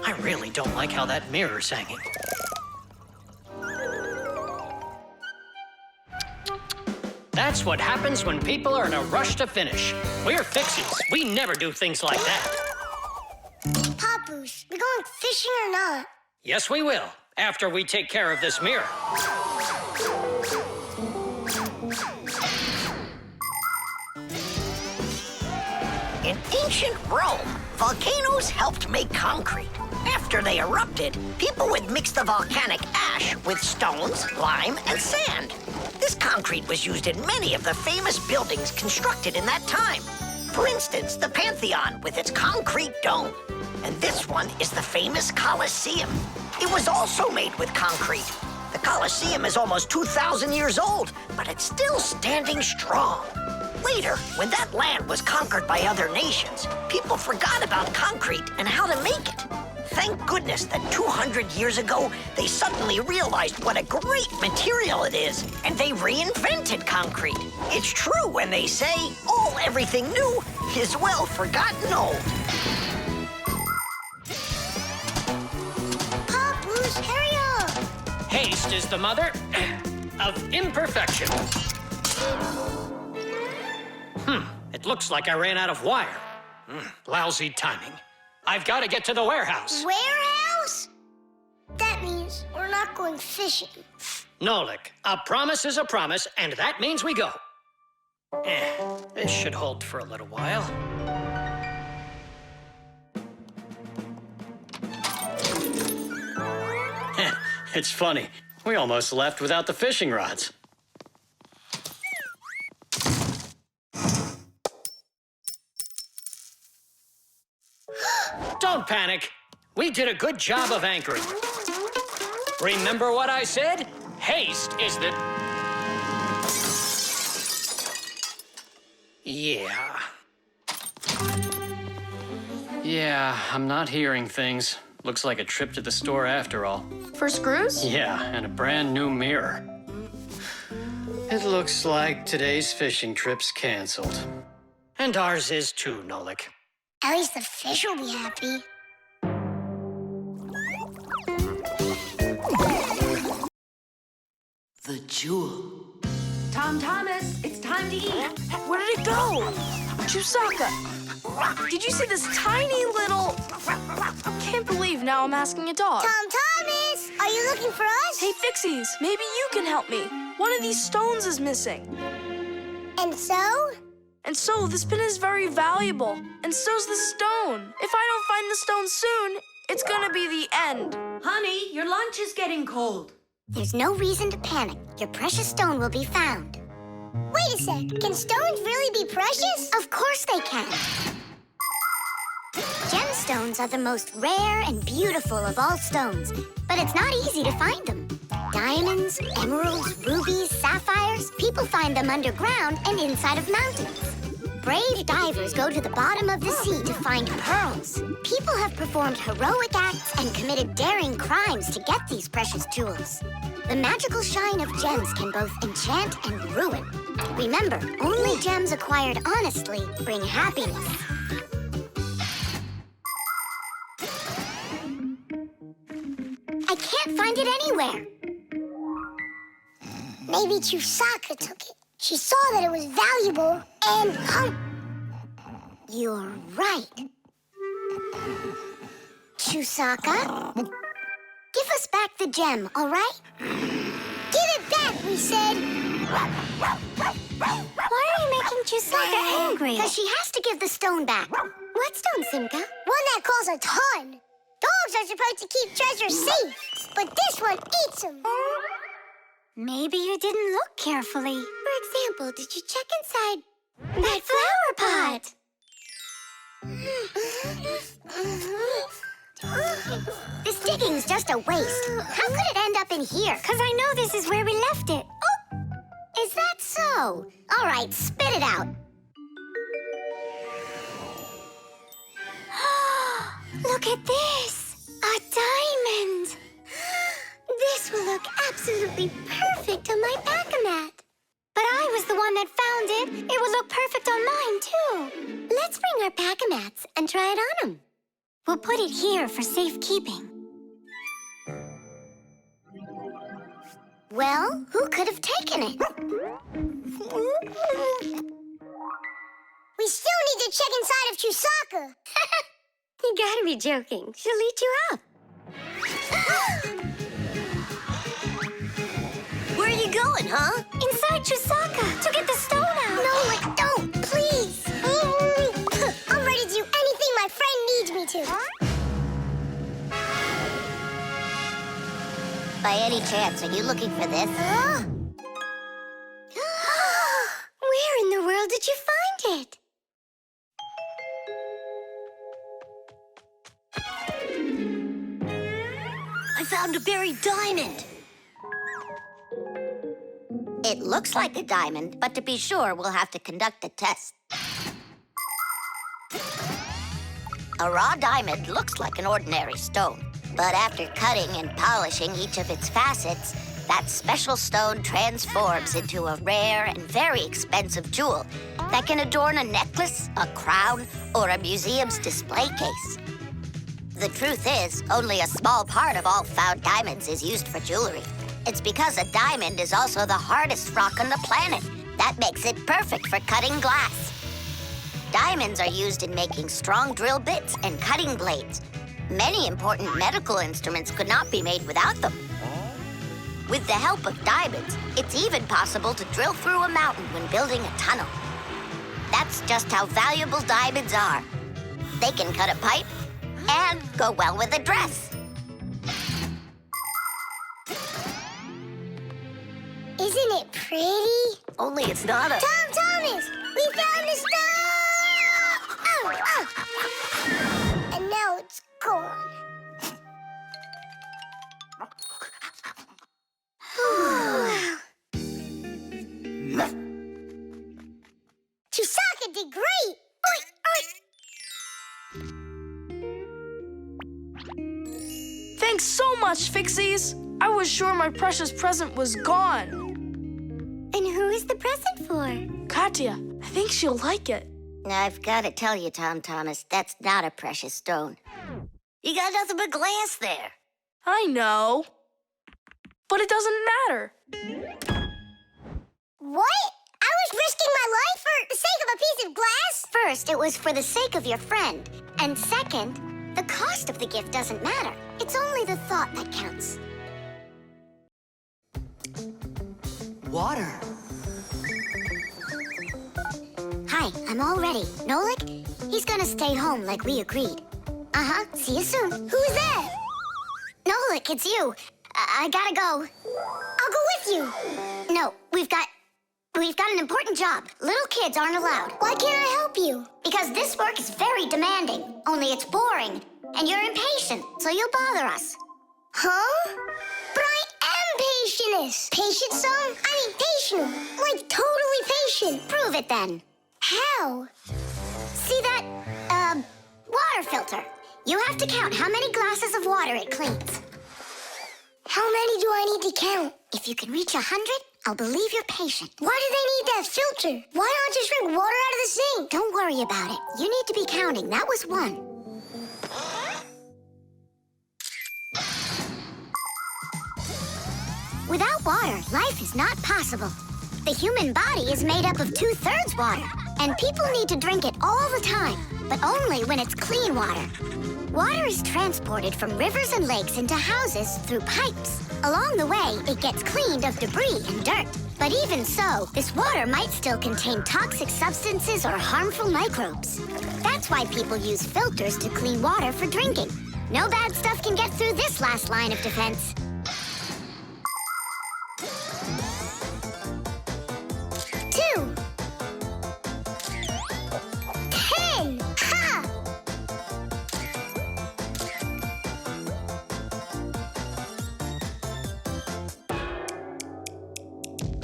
I really don't like how that mirror's hanging. That's what happens when people are in a rush to finish. We're Fixies. We never do things like that. Papoose, we going fishing or not? Yes, we will, after we take care of this mirror. In ancient Rome, volcanoes helped make concrete. After they erupted, people would mix the volcanic ash with stones, lime, and sand. This concrete was used in many of the famous buildings constructed in that time. For instance, the Pantheon with its concrete dome. And this one is the famous Colosseum. It was also made with concrete. The Colosseum is almost 2,000 years old, but it's still standing strong. Later, when that land was conquered by other nations, people forgot about concrete and how to make it. Thank goodness that 200 years ago, they suddenly realized what a great material it is, and they reinvented concrete. It's true when they say, everything new is well forgotten old. Papoose, hurry up! Haste is the mother of imperfection. It looks like I ran out of wire. Lousy timing. I've got to get to the warehouse. Warehouse? That means we're not going fishing. Nolik, a promise is a promise, and that means we go. This should hold for a little while. It's funny. We almost left without the fishing rods. Don't panic. We did a good job of anchoring. Remember what I said? Haste is the... Yeah, I'm not hearing things. Looks like a trip to the store after all. For screws? Yeah, and a brand new mirror. It looks like today's fishing trip's canceled. And ours is too, Nolik. At least the fish will be happy. The jewel. Tom Thomas, it's time to eat. Where did it go? Chusaka, did you see this tiny little... Can't believe now I'm asking a dog. Tom Thomas, are you looking for us? Hey, Fixies, maybe you can help me. One of these stones is missing. And so? And so this pin is very valuable, and so's the stone. If I don't find the stone soon, it's gonna be the end. Honey, your lunch is getting cold. There's no reason to panic. Your precious stone will be found. Wait a sec. Can stones really be precious? Of course they can. Gemstones are the most rare and beautiful of all stones, but it's not easy to find them. Diamonds, emeralds, rubies, sapphires, people find them underground and inside of mountains. Brave divers go to the bottom of the sea to find pearls. People have performed heroic acts and committed daring crimes to get these precious jewels. The magical shine of gems can both enchant and ruin. Remember, only gems acquired honestly bring happiness. I can't find it anywhere. Maybe Chusaka took it. She saw that it was valuable and You're right. Chusaka? Give us back the gem, all right? Give it back, we said. Why are you making Chusaka angry? Because she has to give the stone back. What stone, Simka? One that costs a ton. Dogs are supposed to keep treasure safe, but this one eats them. Maybe you didn't look carefully. For example, did you check inside that flower pot? This digging's just a waste. How could it end up in here? Because I know this is where we left it. Oh, is that so? All right, spit it out. Look at this! A diamond! This will look absolutely perfect on my back-a-mat. But I was the one that found it. It will look perfect on mine, too. Let's bring our back-a-mats and try it on them. We'll put it here for safekeeping. Well, who could have taken it? We still need to check inside of Chusaka. You gotta be joking. She'll eat you up. Where are you going, huh? Inside Chusaka to get the stone out. No, don't, please. I'm ready to do anything my friend needs me to. By any chance, are you looking for this? Where in the world did you find it? I found a buried diamond. It looks like a diamond, but to be sure, we'll have to conduct a test. A raw diamond looks like an ordinary stone, but after cutting and polishing each of its facets, that special stone transforms into a rare and very expensive jewel that can adorn a necklace, a crown, or a museum's display case. The truth is, only a small part of all found diamonds is used for jewelry. It's because a diamond is also the hardest rock on the planet. That makes it perfect for cutting glass. Diamonds are used in making strong drill bits and cutting blades. Many important medical instruments could not be made without them. With the help of diamonds, it's even possible to drill through a mountain when building a tunnel. That's just how valuable diamonds are. They can cut a pipe and go well with a dress. Isn't it pretty? Only it's not a... Tom Thomas, we found the stone! Oh. And now it's gone. Chusaka did great! Thanks so much, Fixies. I was sure my precious present was gone. And who is the present for? Katya, I think she'll like it. I've got to tell you, Tom Thomas, that's not a precious stone. You got nothing but glass there. I know. But it doesn't matter. What? I was risking my life for the sake of a piece of glass? First, it was for the sake of your friend. And second, the cost of the gift doesn't matter. It's only the thought that counts. Water. Hi, all ready. Nolik, he's gonna stay home like we agreed. Uh-huh, see you soon. Who's that? Nolik, it's you. I gotta go. I'll go with you. No, we've got an important job. Little kids aren't allowed. Why can't I help you? Because this work is very demanding, only it's boring. And you're impatient, so you'll bother us. Huh? But I am patientest. Patient some? I mean patient. Like totally patient. Prove it then. How? See that, water filter? You have to count how many glasses of water it cleans. How many do I need to count? If you can reach 100, I'll believe you're patient. Why do they need that filter? Why not just drink water out of the sink? Don't worry about it. You need to be counting. That was 1. Without water, life is not possible. The human body is made up of 2/3 water, and people need to drink it all the time, but only when it's clean water. Water is transported from rivers and lakes into houses through pipes. Along the way, it gets cleaned of debris and dirt. But even so, this water might still contain toxic substances or harmful microbes. That's why people use filters to clean water for drinking. No bad stuff can get through this last line of defense. 2. 10. Ha!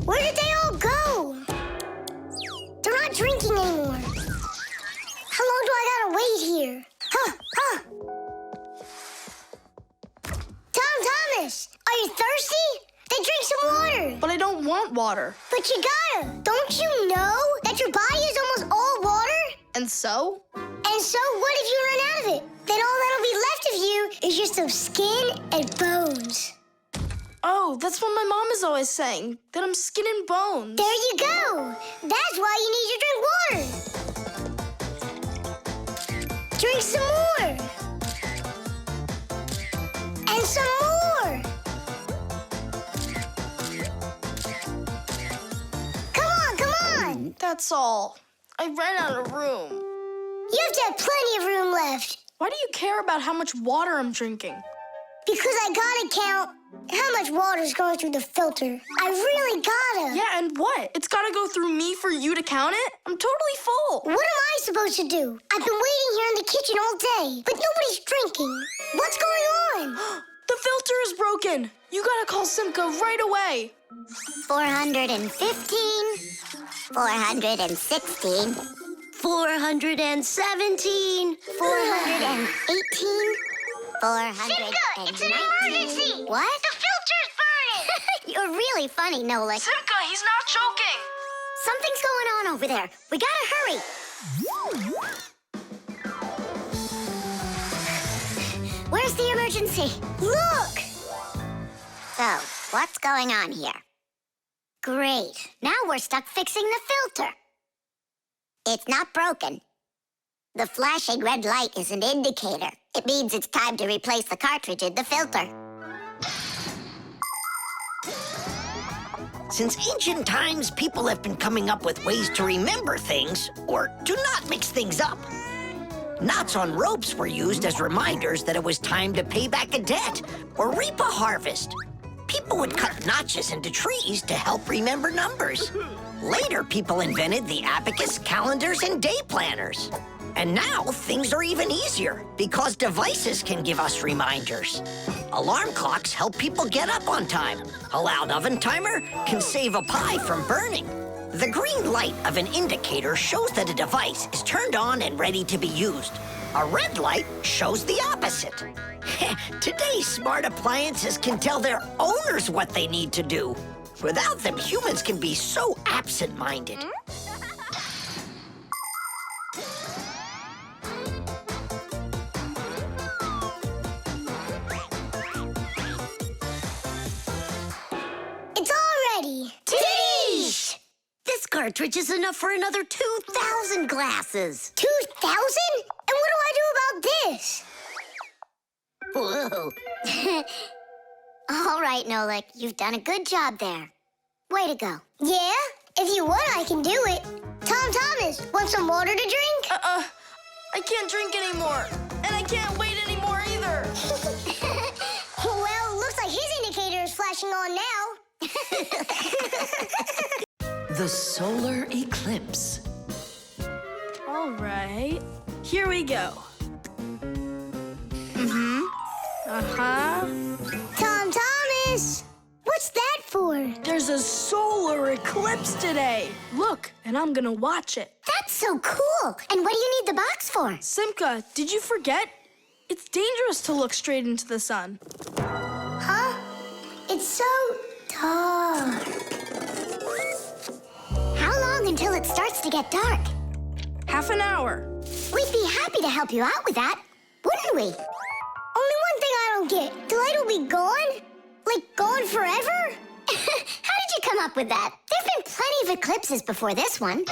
Where did they all go? They're not drinking anymore. How long do I gotta wait here? Huh. Thomas, are you thirsty? Then drink some water. But I don't want water. But you gotta. Don't you know that your body is almost all water? And so? And so what if you run out of it? Then all that'll be left of you is just some skin and bones. Oh, that's what my mom is always saying, that I'm skin and bones. There you go. That's why you need to drink water. Drink some more. And some more. Come on. That's all. I ran out of room. You have to have plenty of room left. Why do you care about how much water I'm drinking? Because I gotta count how much water's going through the filter. I really gotta. Yeah, and what? It's gotta go through me for you to count it? I'm totally full. What am I supposed to do? I've been waiting here in the kitchen all day, but nobody's drinking. What's going on? The filter is broken. You gotta call Simka right away. 415, 416, 417. 418, 419. It's an emergency! What? The filter's burning! You're really funny, Nolik. Simka, he's not joking. Something's going on over there. We gotta hurry. Where's the emergency? Look! So, what's going on here? Great. Now we're stuck fixing the filter. It's not broken. The flashing red light is an indicator. It means it's time to replace the cartridge in the filter. Since ancient times, people have been coming up with ways to remember things or to not mix things up. Knots on ropes were used as reminders that it was time to pay back a debt or reap a harvest. People would cut notches into trees to help remember numbers. Later, people invented the abacus, calendars, and day planners. And now, things are even easier because devices can give us reminders. Alarm clocks help people get up on time. A loud oven timer can save a pie from burning. The green light of an indicator shows that a device is turned on and ready to be used. A red light shows the opposite. Today's smart appliances can tell their owners what they need to do. Without them, humans can be so absent-minded. It's all ready. Titties! This cartridge is enough for another 2,000 glasses. 2,000? And what do I do about this? Whoa. All right, Nolik, you've done a good job there. Way to go. Yeah? If you want, I can do it. Tom Thomas, want some water to drink? I can't drink anymore. And I can't wait anymore either. Well, looks like his indicator is flashing on now. The Solar Eclipse. All right. Here we go. Tom Thomas, what's that for? There's a solar eclipse today. Look, and I'm gonna watch it. That's so cool. And what do you need the box for? Simka, did you forget? It's dangerous to look straight into the sun. Huh? It's so dark. How long until it starts to get dark? Half an hour. We'd be happy to help you out with that, wouldn't we? Only one thing I don't get. The light will be gone? Like gone forever? How did you come up with that? There've been plenty of eclipses before this one.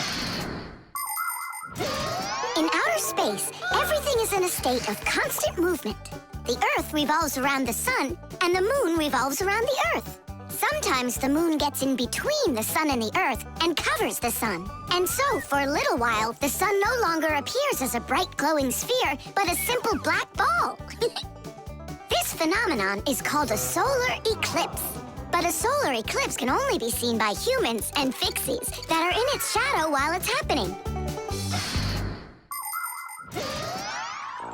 In outer space, everything is in a state of constant movement. The Earth revolves around the sun, and the moon revolves around the Earth. Sometimes the moon gets in between the sun and the Earth and covers the sun. And so, for a little while, the sun no longer appears as a bright glowing sphere, but a simple black ball. This phenomenon is called a solar eclipse. But a solar eclipse can only be seen by humans and Fixies that are in its shadow while it's happening.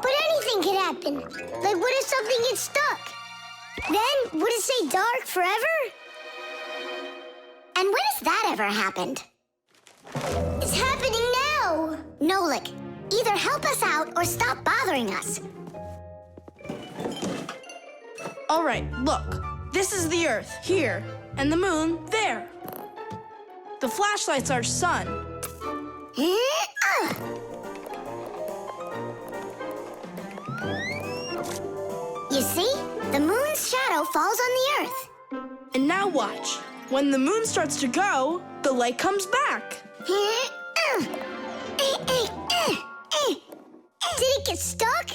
But anything can happen. Like what if something gets stuck? Then, would it stay dark forever? And when has that ever happened? It's happening now! Nolik, either help us out or stop bothering us. All right, look. This is the Earth, here, and the moon, there. The flashlight's our sun. You see? The moon's shadow falls on the Earth. And now watch. When the moon starts to go, the light comes back. Did it get stuck?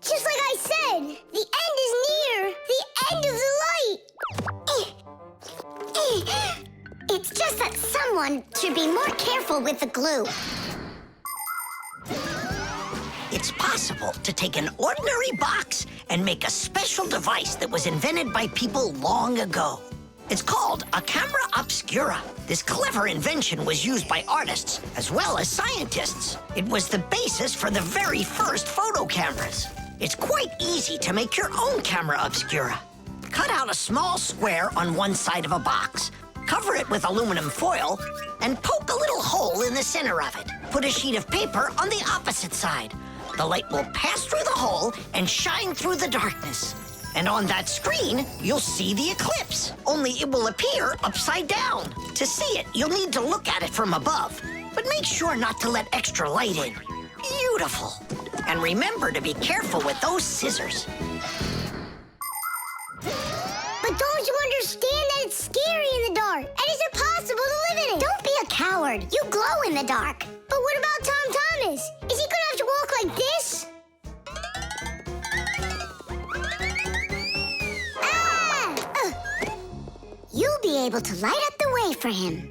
Just like I said, the end is near. The end of the light. It's just that someone should be more careful with the glue. It's possible to take an ordinary box and make a special device that was invented by people long ago. It's called a camera obscura. This clever invention was used by artists as well as scientists. It was the basis for the very first photo cameras. It's quite easy to make your own camera obscura. Cut out a small square on one side of a box, cover it with aluminum foil, and poke a little hole in the center of it. Put a sheet of paper on the opposite side. The light will pass through the hole and shine through the darkness. And on that screen, you'll see the eclipse, only it will appear upside down. To see it, you'll need to look at it from above, but make sure not to let extra light in. Beautiful. And remember to be careful with those scissors. But don't you understand that it's scary in the dark? And it's impossible to live in it. Don't be a coward. You glow in the dark. But what about Tom Thomas? Is he gonna have to walk like this? You'll be able to light up the way for him.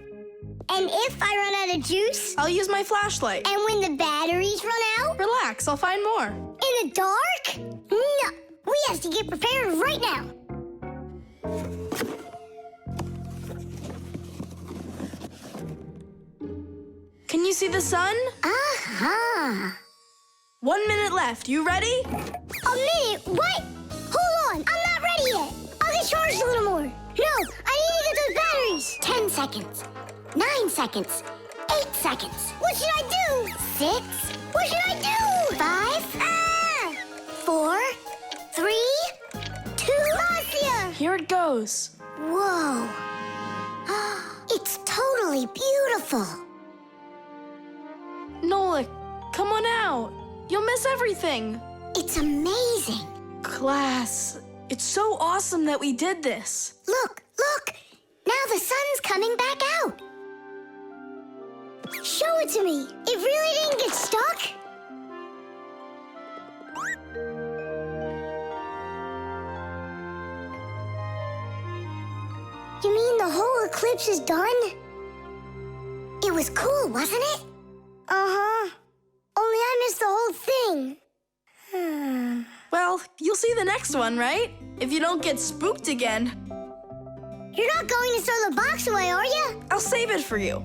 And if I run out of juice? I'll use my flashlight. And when the batteries run out? Relax, I'll find more. In the dark? No, we have to get prepared right now. Can you see the sun? Uh-huh. 1 minute left. You ready? A minute? What? Hold on, I'm not ready yet. I'll get charged a little more. No, I need to get those batteries. 10 seconds. 9 seconds. 8 seconds. What should I do? 6. What should I do? 5. 4. 3. 2. Marcia! Here it goes. Whoa. It's totally beautiful. Nolik, come on out. You'll miss everything. It's amazing. Class, it's so awesome that we did this. Look, look. Now the sun's coming back out. Show it to me. It really didn't get stuck? You mean the whole eclipse is done? It It was cool, wasn't it? Uh-huh. Only I missed the whole thing. Well, you'll see the next one, right? If you don't get spooked again. You're not going to throw the box away, are you? I'll save it for you.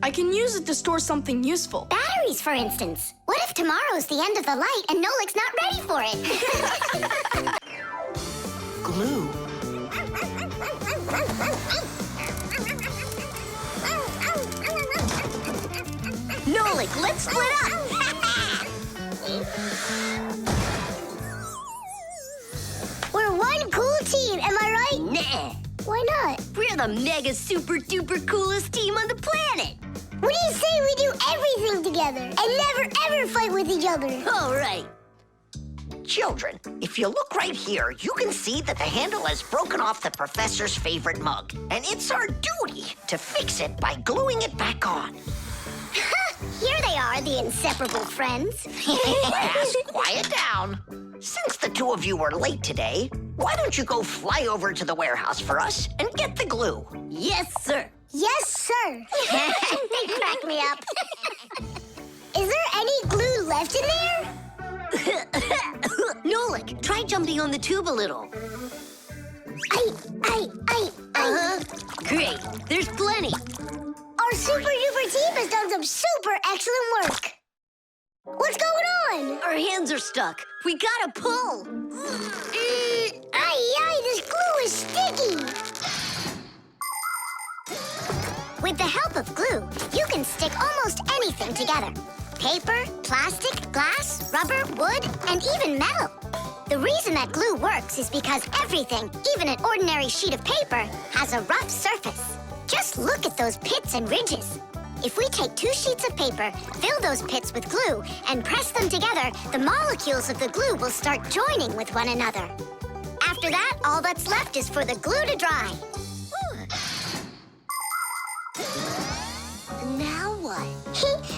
I can use it to store something useful. Batteries, for instance. What if tomorrow's the end of the light and Nolik's not ready for it? Glue. Nolik, let's split up! We're one cool team, am I right? Nah, Why not? we're the mega super duper coolest team on the planet. What do you say we do everything together and never ever fight with each other? All right. Children, if you look right here, you can see that the handle has broken off the professor's favorite mug. And it's our duty to fix it by gluing it back on. Here they are, the inseparable friends. Yes, quiet down. Since the two of you were late today, why don't you go fly over to the warehouse for us and get the glue? Yes, sir. Yes, sir. They crack me up. Is there any glue left in there? Nolik, try jumping on the tube a little. I. Great, there's plenty. Our super duper team has done some super excellent work. What's going on? Our hands are stuck. We gotta pull. This glue is sticky. With the help of glue, you can stick almost anything together. Paper, plastic, glass, rubber, wood, and even metal. The reason that glue works is because everything, even an ordinary sheet of paper, has a rough surface. Just look at those pits and ridges. If we take 2 sheets of paper, fill those pits with glue, and press them together, the molecules of the glue will start joining with one another. After that, all that's left is for the glue to dry. Now what?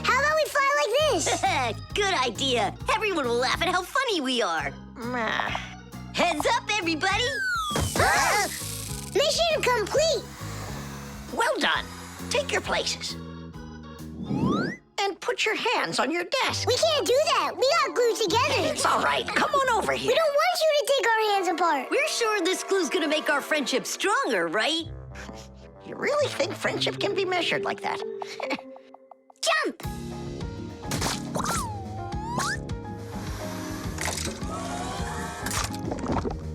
How about we fly like this? Good idea. Everyone will laugh at how funny we are. Heads up, everybody. Mission complete. Well done. Take your places. And put your hands on your desk. We can't do that. We got glued together. It's all right. Come on over here. We don't want you to take our hands apart. We're sure this glue's gonna make our friendship stronger, right? You really think friendship can be measured like that? Jump!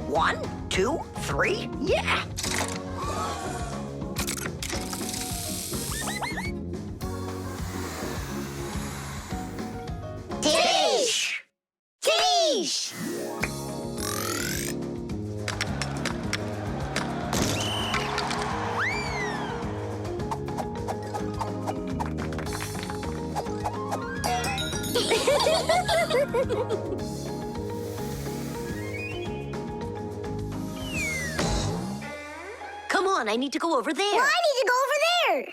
One, 2, 3, yeah! Tish! Tish! Come on, I need to go over there. Well, I need to go over there.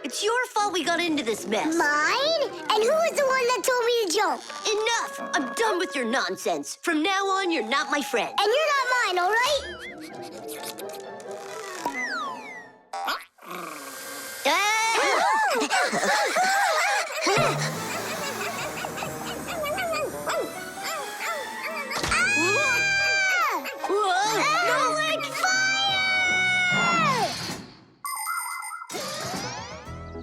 It's your fault we got into this mess. Mine? And who was the one that told me to jump? Enough! I'm done with your nonsense. From now on, you're not my friend. And you're not mine, all right?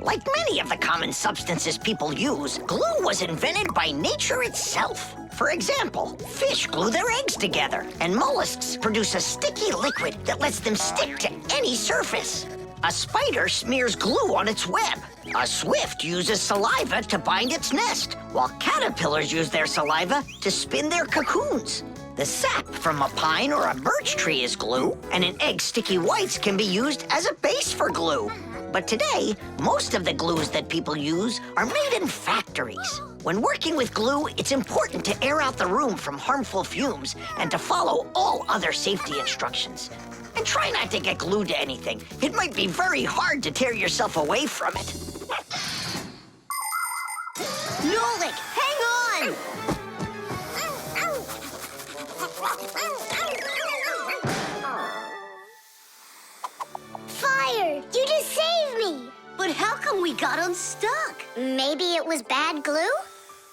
Like many of the common substances people use, glue was invented by nature itself. For example, fish glue their eggs together, and mollusks produce a sticky liquid that lets them stick to any surface. A spider smears glue on its web. A swift uses saliva to bind its nest, while caterpillars use their saliva to spin their cocoons. The sap from a pine or a birch tree is glue, and an egg's sticky whites can be used as a base for glue. But today, most of the glues that people use are made in factories. When working with glue, it's important to air out the room from harmful fumes and to follow all other safety instructions. And try not to get glued to anything. It might be very hard to tear yourself away from it. Nolik, hang on! Fire! You just saved me! But how come we got unstuck? Maybe it was bad glue?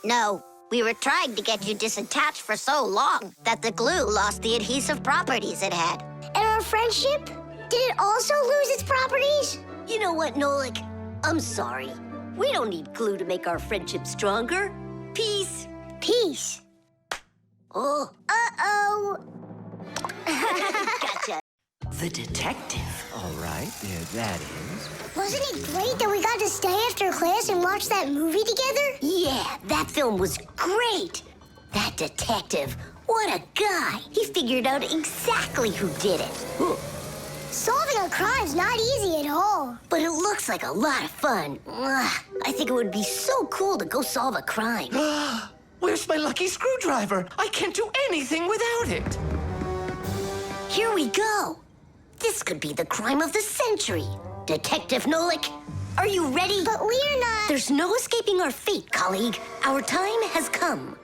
No, we were trying to get you disattached for so long that the glue lost the adhesive properties it had. And our friendship? Did it also lose its properties? You know what, Nolik? I'm sorry. We don't need glue to make our friendship stronger. Peace. Peace. Oh. Uh-oh. Gotcha. The detective. All right, there that is. Wasn't it great that we got to stay after class and watch that movie together? Yeah, that film was great. That detective, what a guy. He figured out exactly who did it. Solving a crime's not easy at all. But it looks like a lot of fun. I think it would be so cool to go solve a crime. Where's my lucky screwdriver? I can't do anything without it. Here we go. This could be the crime of the century. Detective Nolik, are you ready? But we're not... There's no escaping our fate, colleague. Our time has come.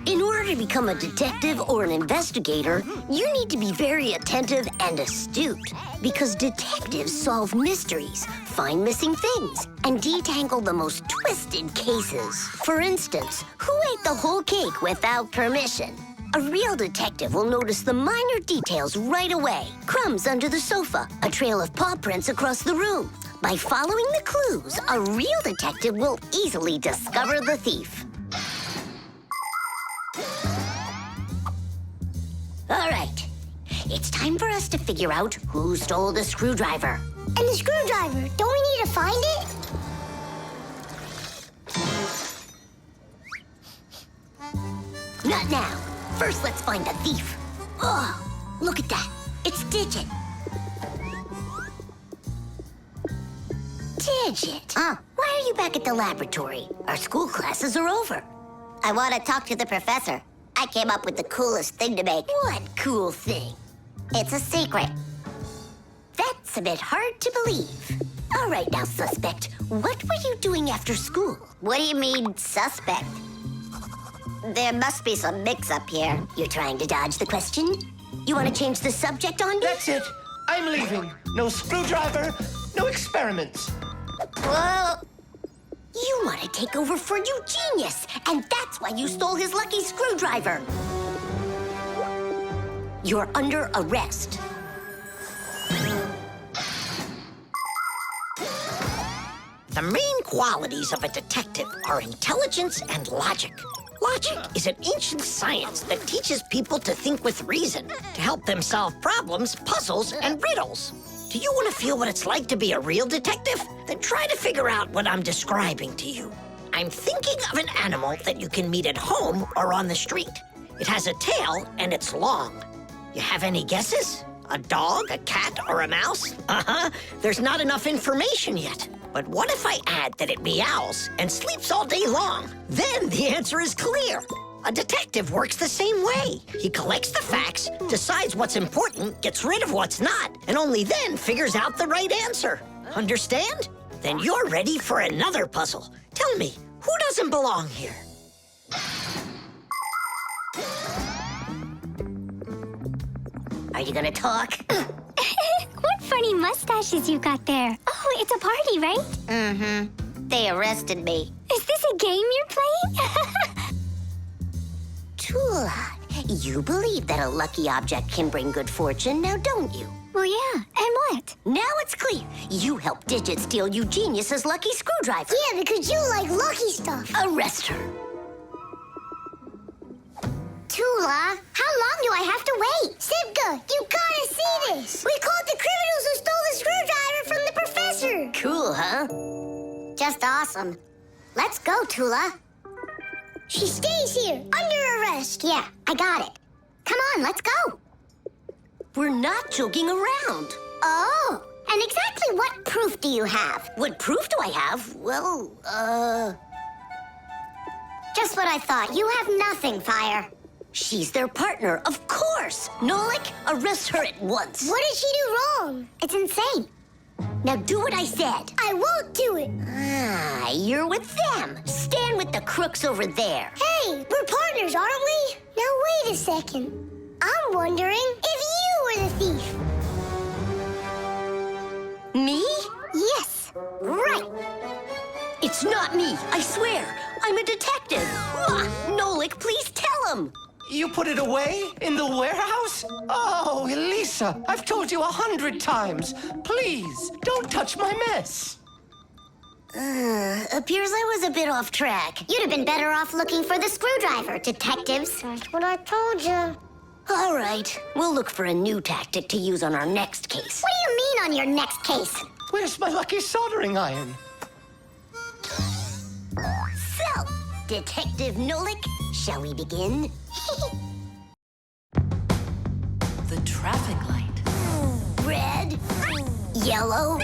In order to become a detective or an investigator, you need to be very attentive and astute. Because detectives solve mysteries, find missing things, and detangle the most twisted cases. For instance, who ate the whole cake without permission? A real detective will notice the minor details right away. Crumbs under the sofa, a trail of paw prints across the room. By following the clues, a real detective will easily discover the thief. All right, it's time for us to figure out who stole the screwdriver. And the screwdriver, don't we need to find it? Not now. First, let's find the thief. Oh, look at that. It's Digit. Digit? Why are you back at the laboratory? Our school classes are over. I want to talk to the professor. I came up with the coolest thing to make. What cool thing? It's a secret. That's a bit hard to believe. All right now, suspect. What were you doing after school? What do you mean, suspect? There must be some mix-up here. You're trying to dodge the question? You want to change the subject on me? That's it. I'm leaving. No screwdriver, no experiments. Well, You want to take over for Eugenius, and that's why you stole his lucky screwdriver. You're under arrest. The main qualities of a detective are intelligence and logic. Logic is an ancient science that teaches people to think with reason, to help them solve problems, puzzles, and riddles. Do you want to feel what it's like to be a real detective? Then try to figure out what I'm describing to you. I'm thinking of an animal that you can meet at home or on the street. It has a tail and it's long. You have any guesses? A dog, a cat, or a mouse? There's not enough information yet. But what if I add that it meows and sleeps all day long? Then the answer is clear. A detective works the same way. He collects the facts, decides what's important, gets rid of what's not, and only then figures out the right answer. Understand? Then you're ready for another puzzle. Tell me, who doesn't belong here? Are you gonna talk? what funny mustaches you got there. Oh, it's a party, right? Mm-hmm. They arrested me. Is this a game you're playing? Tula, you believe that a lucky object can bring good fortune, now don't you? Well, yeah. And what? Now it's clear. You helped Digit steal Eugenius's lucky screwdriver. Yeah, because you like lucky stuff. Arrest her. Tula, how long do I have to wait? Simka, you gotta see this. We caught the criminals who stole the screwdriver from the professor. Cool, huh? Just awesome. Let's go, Tula. She stays here, under arrest. Yeah, I got it. Come on, let's go. We're not joking around. Oh, and exactly what proof do you have? What proof do I have? Well, Just what I thought. You have nothing, Fire. she's their partner, of course. Nolik, arrest her at once. What did she do wrong? It's insane. Now do what I said. I won't do it. Ah, you're with them. Stand with the crooks over there. Hey, we're partners, aren't we? Now wait a second. I'm wondering if you were the thief. Me? Yes, right. It's not me, I swear. I'm a detective. Nolik, please tell him. You put it away in the warehouse? Oh, Elisa, I've told you 100 times. Please, don't touch my mess. Appears I was a bit off track. You'd have been better off looking for the screwdriver, detectives. That's what I told you. All right, we'll look for a new tactic to use on our next case. What do you mean on your next case? Where's my lucky soldering iron? So, Detective Nolik, shall we begin? The traffic light. Red, yellow,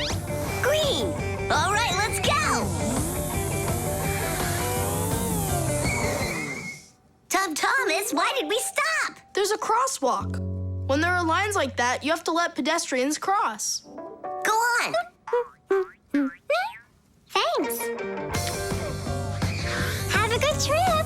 green. All right, let's go. Tom Thomas, why did we stop? There's a crosswalk. When there are lines like that, you have to let pedestrians cross. Go on. Thanks. Have a good trip.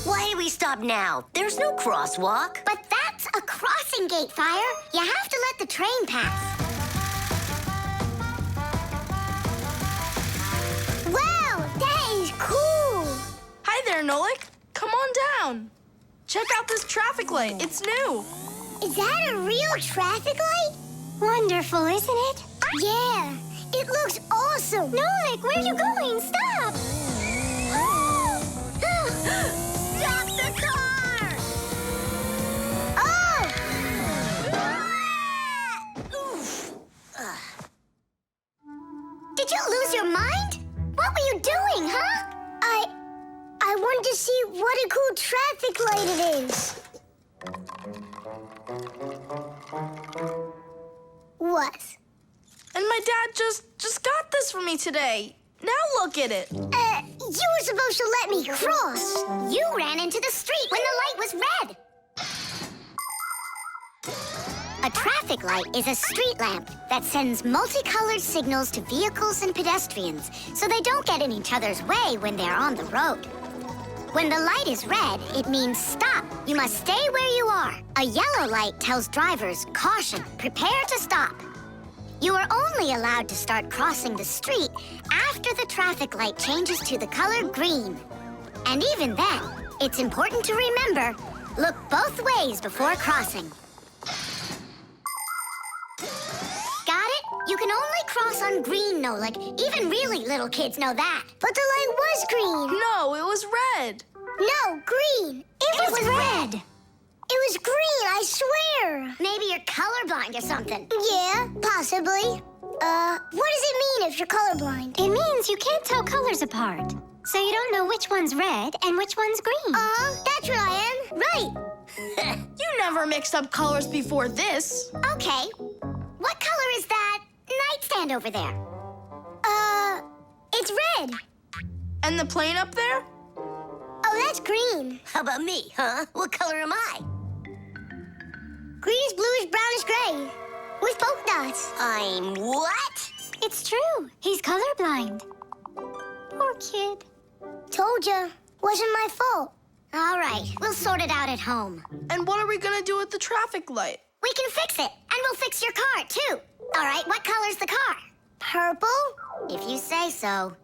Why do we stop now? There's no crosswalk. But that's a crossing gate, Fire. You have to let the train pass. Wow, that is cool. Hi there, Nolik. Come on down. Check out this traffic light. It's new. Is that a real traffic light? Wonderful, isn't it? Yeah, it looks awesome. Nolik, where are you going? Stop! Stop the car! Oh! Oof. Did you lose your mind? What were you doing, huh? I wanted to see what a cool traffic light it is. What? And my dad just got this for me today. Now look at it. You were supposed to let me cross. You ran into the street when the light was red. A traffic light is a street lamp that sends multicolored signals to vehicles and pedestrians so they don't get in each other's way when they're on the road. When the light is red, it means stop. You must stay where you are. A yellow light tells drivers, caution, prepare to stop. You are only allowed to start crossing the street after the traffic light changes to the color green. And even then, it's important to remember, look both ways before crossing. Got it? You can only cross on green, Nolik. Even really little kids know that. But the light was green. No, it was red. No, green. It was red. It was green, I swear. Maybe you're colorblind or something. Yeah, possibly. What does it mean if you're colorblind? It means you can't tell colors apart. So you don't know which one's red and which one's green. That's what I am. Right. You never mixed up colors before this. Okay. What color is that nightstand over there? It's red. And the plane up there? Oh, that's green. How about me, huh? What color am I? Greenish, bluish, brownish, gray. With polka dots. I'm what? It's true. He's colorblind. Poor kid. Told ya. Wasn't my fault. All right, we'll sort it out at home. And what are we gonna do with the traffic light? We can fix it, and we'll fix your car, too. All right, what color's the car? Purple? If you say so.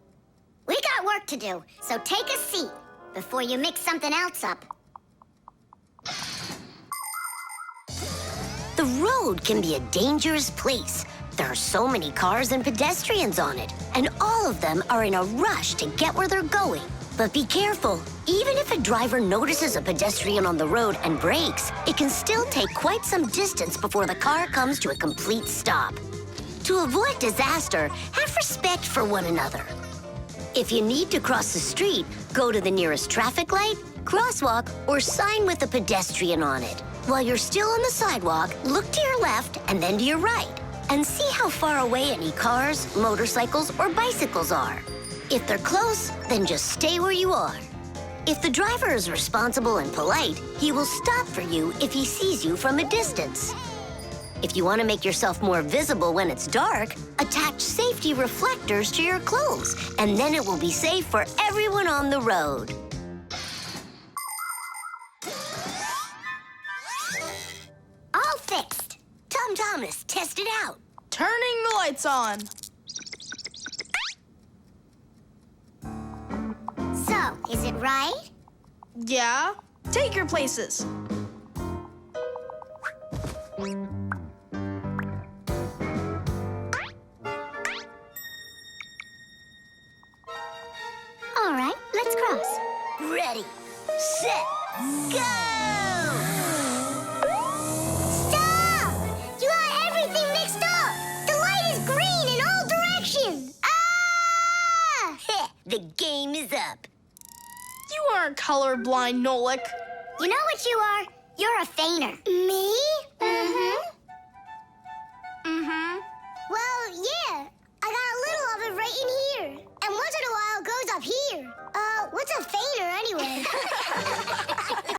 We got work to do, so take a seat before you mix something else up. The road can be a dangerous place. There are so many cars and pedestrians on it, and all of them are in a rush to get where they're going. But be careful. Even if a driver notices a pedestrian on the road and brakes, it can still take quite some distance before the car comes to a complete stop. To avoid disaster, have respect for one another. If you need to cross the street, go to the nearest traffic light, crosswalk, or sign with a pedestrian on it. While you're still on the sidewalk, look to your left and then to your right, and see how far away any cars, motorcycles, or bicycles are. If they're close, then just stay where you are. If the driver is responsible and polite, he will stop for you if he sees you from a distance. If you want to make yourself more visible when it's dark, attach safety reflectors to your clothes, and then it will be safe for everyone on the road. All fixed. Tom Thomas, test it out. Turning the lights on. So, is it right? Yeah? Take your places. All right, let's cross. Ready, set, go! Stop! You got everything mixed up. The light is green in all directions. Ah! Heh, the game is up. You aren't colorblind, Nolik. You know what you are? You're a fainter. Me? Mm-hmm. Mm-hmm.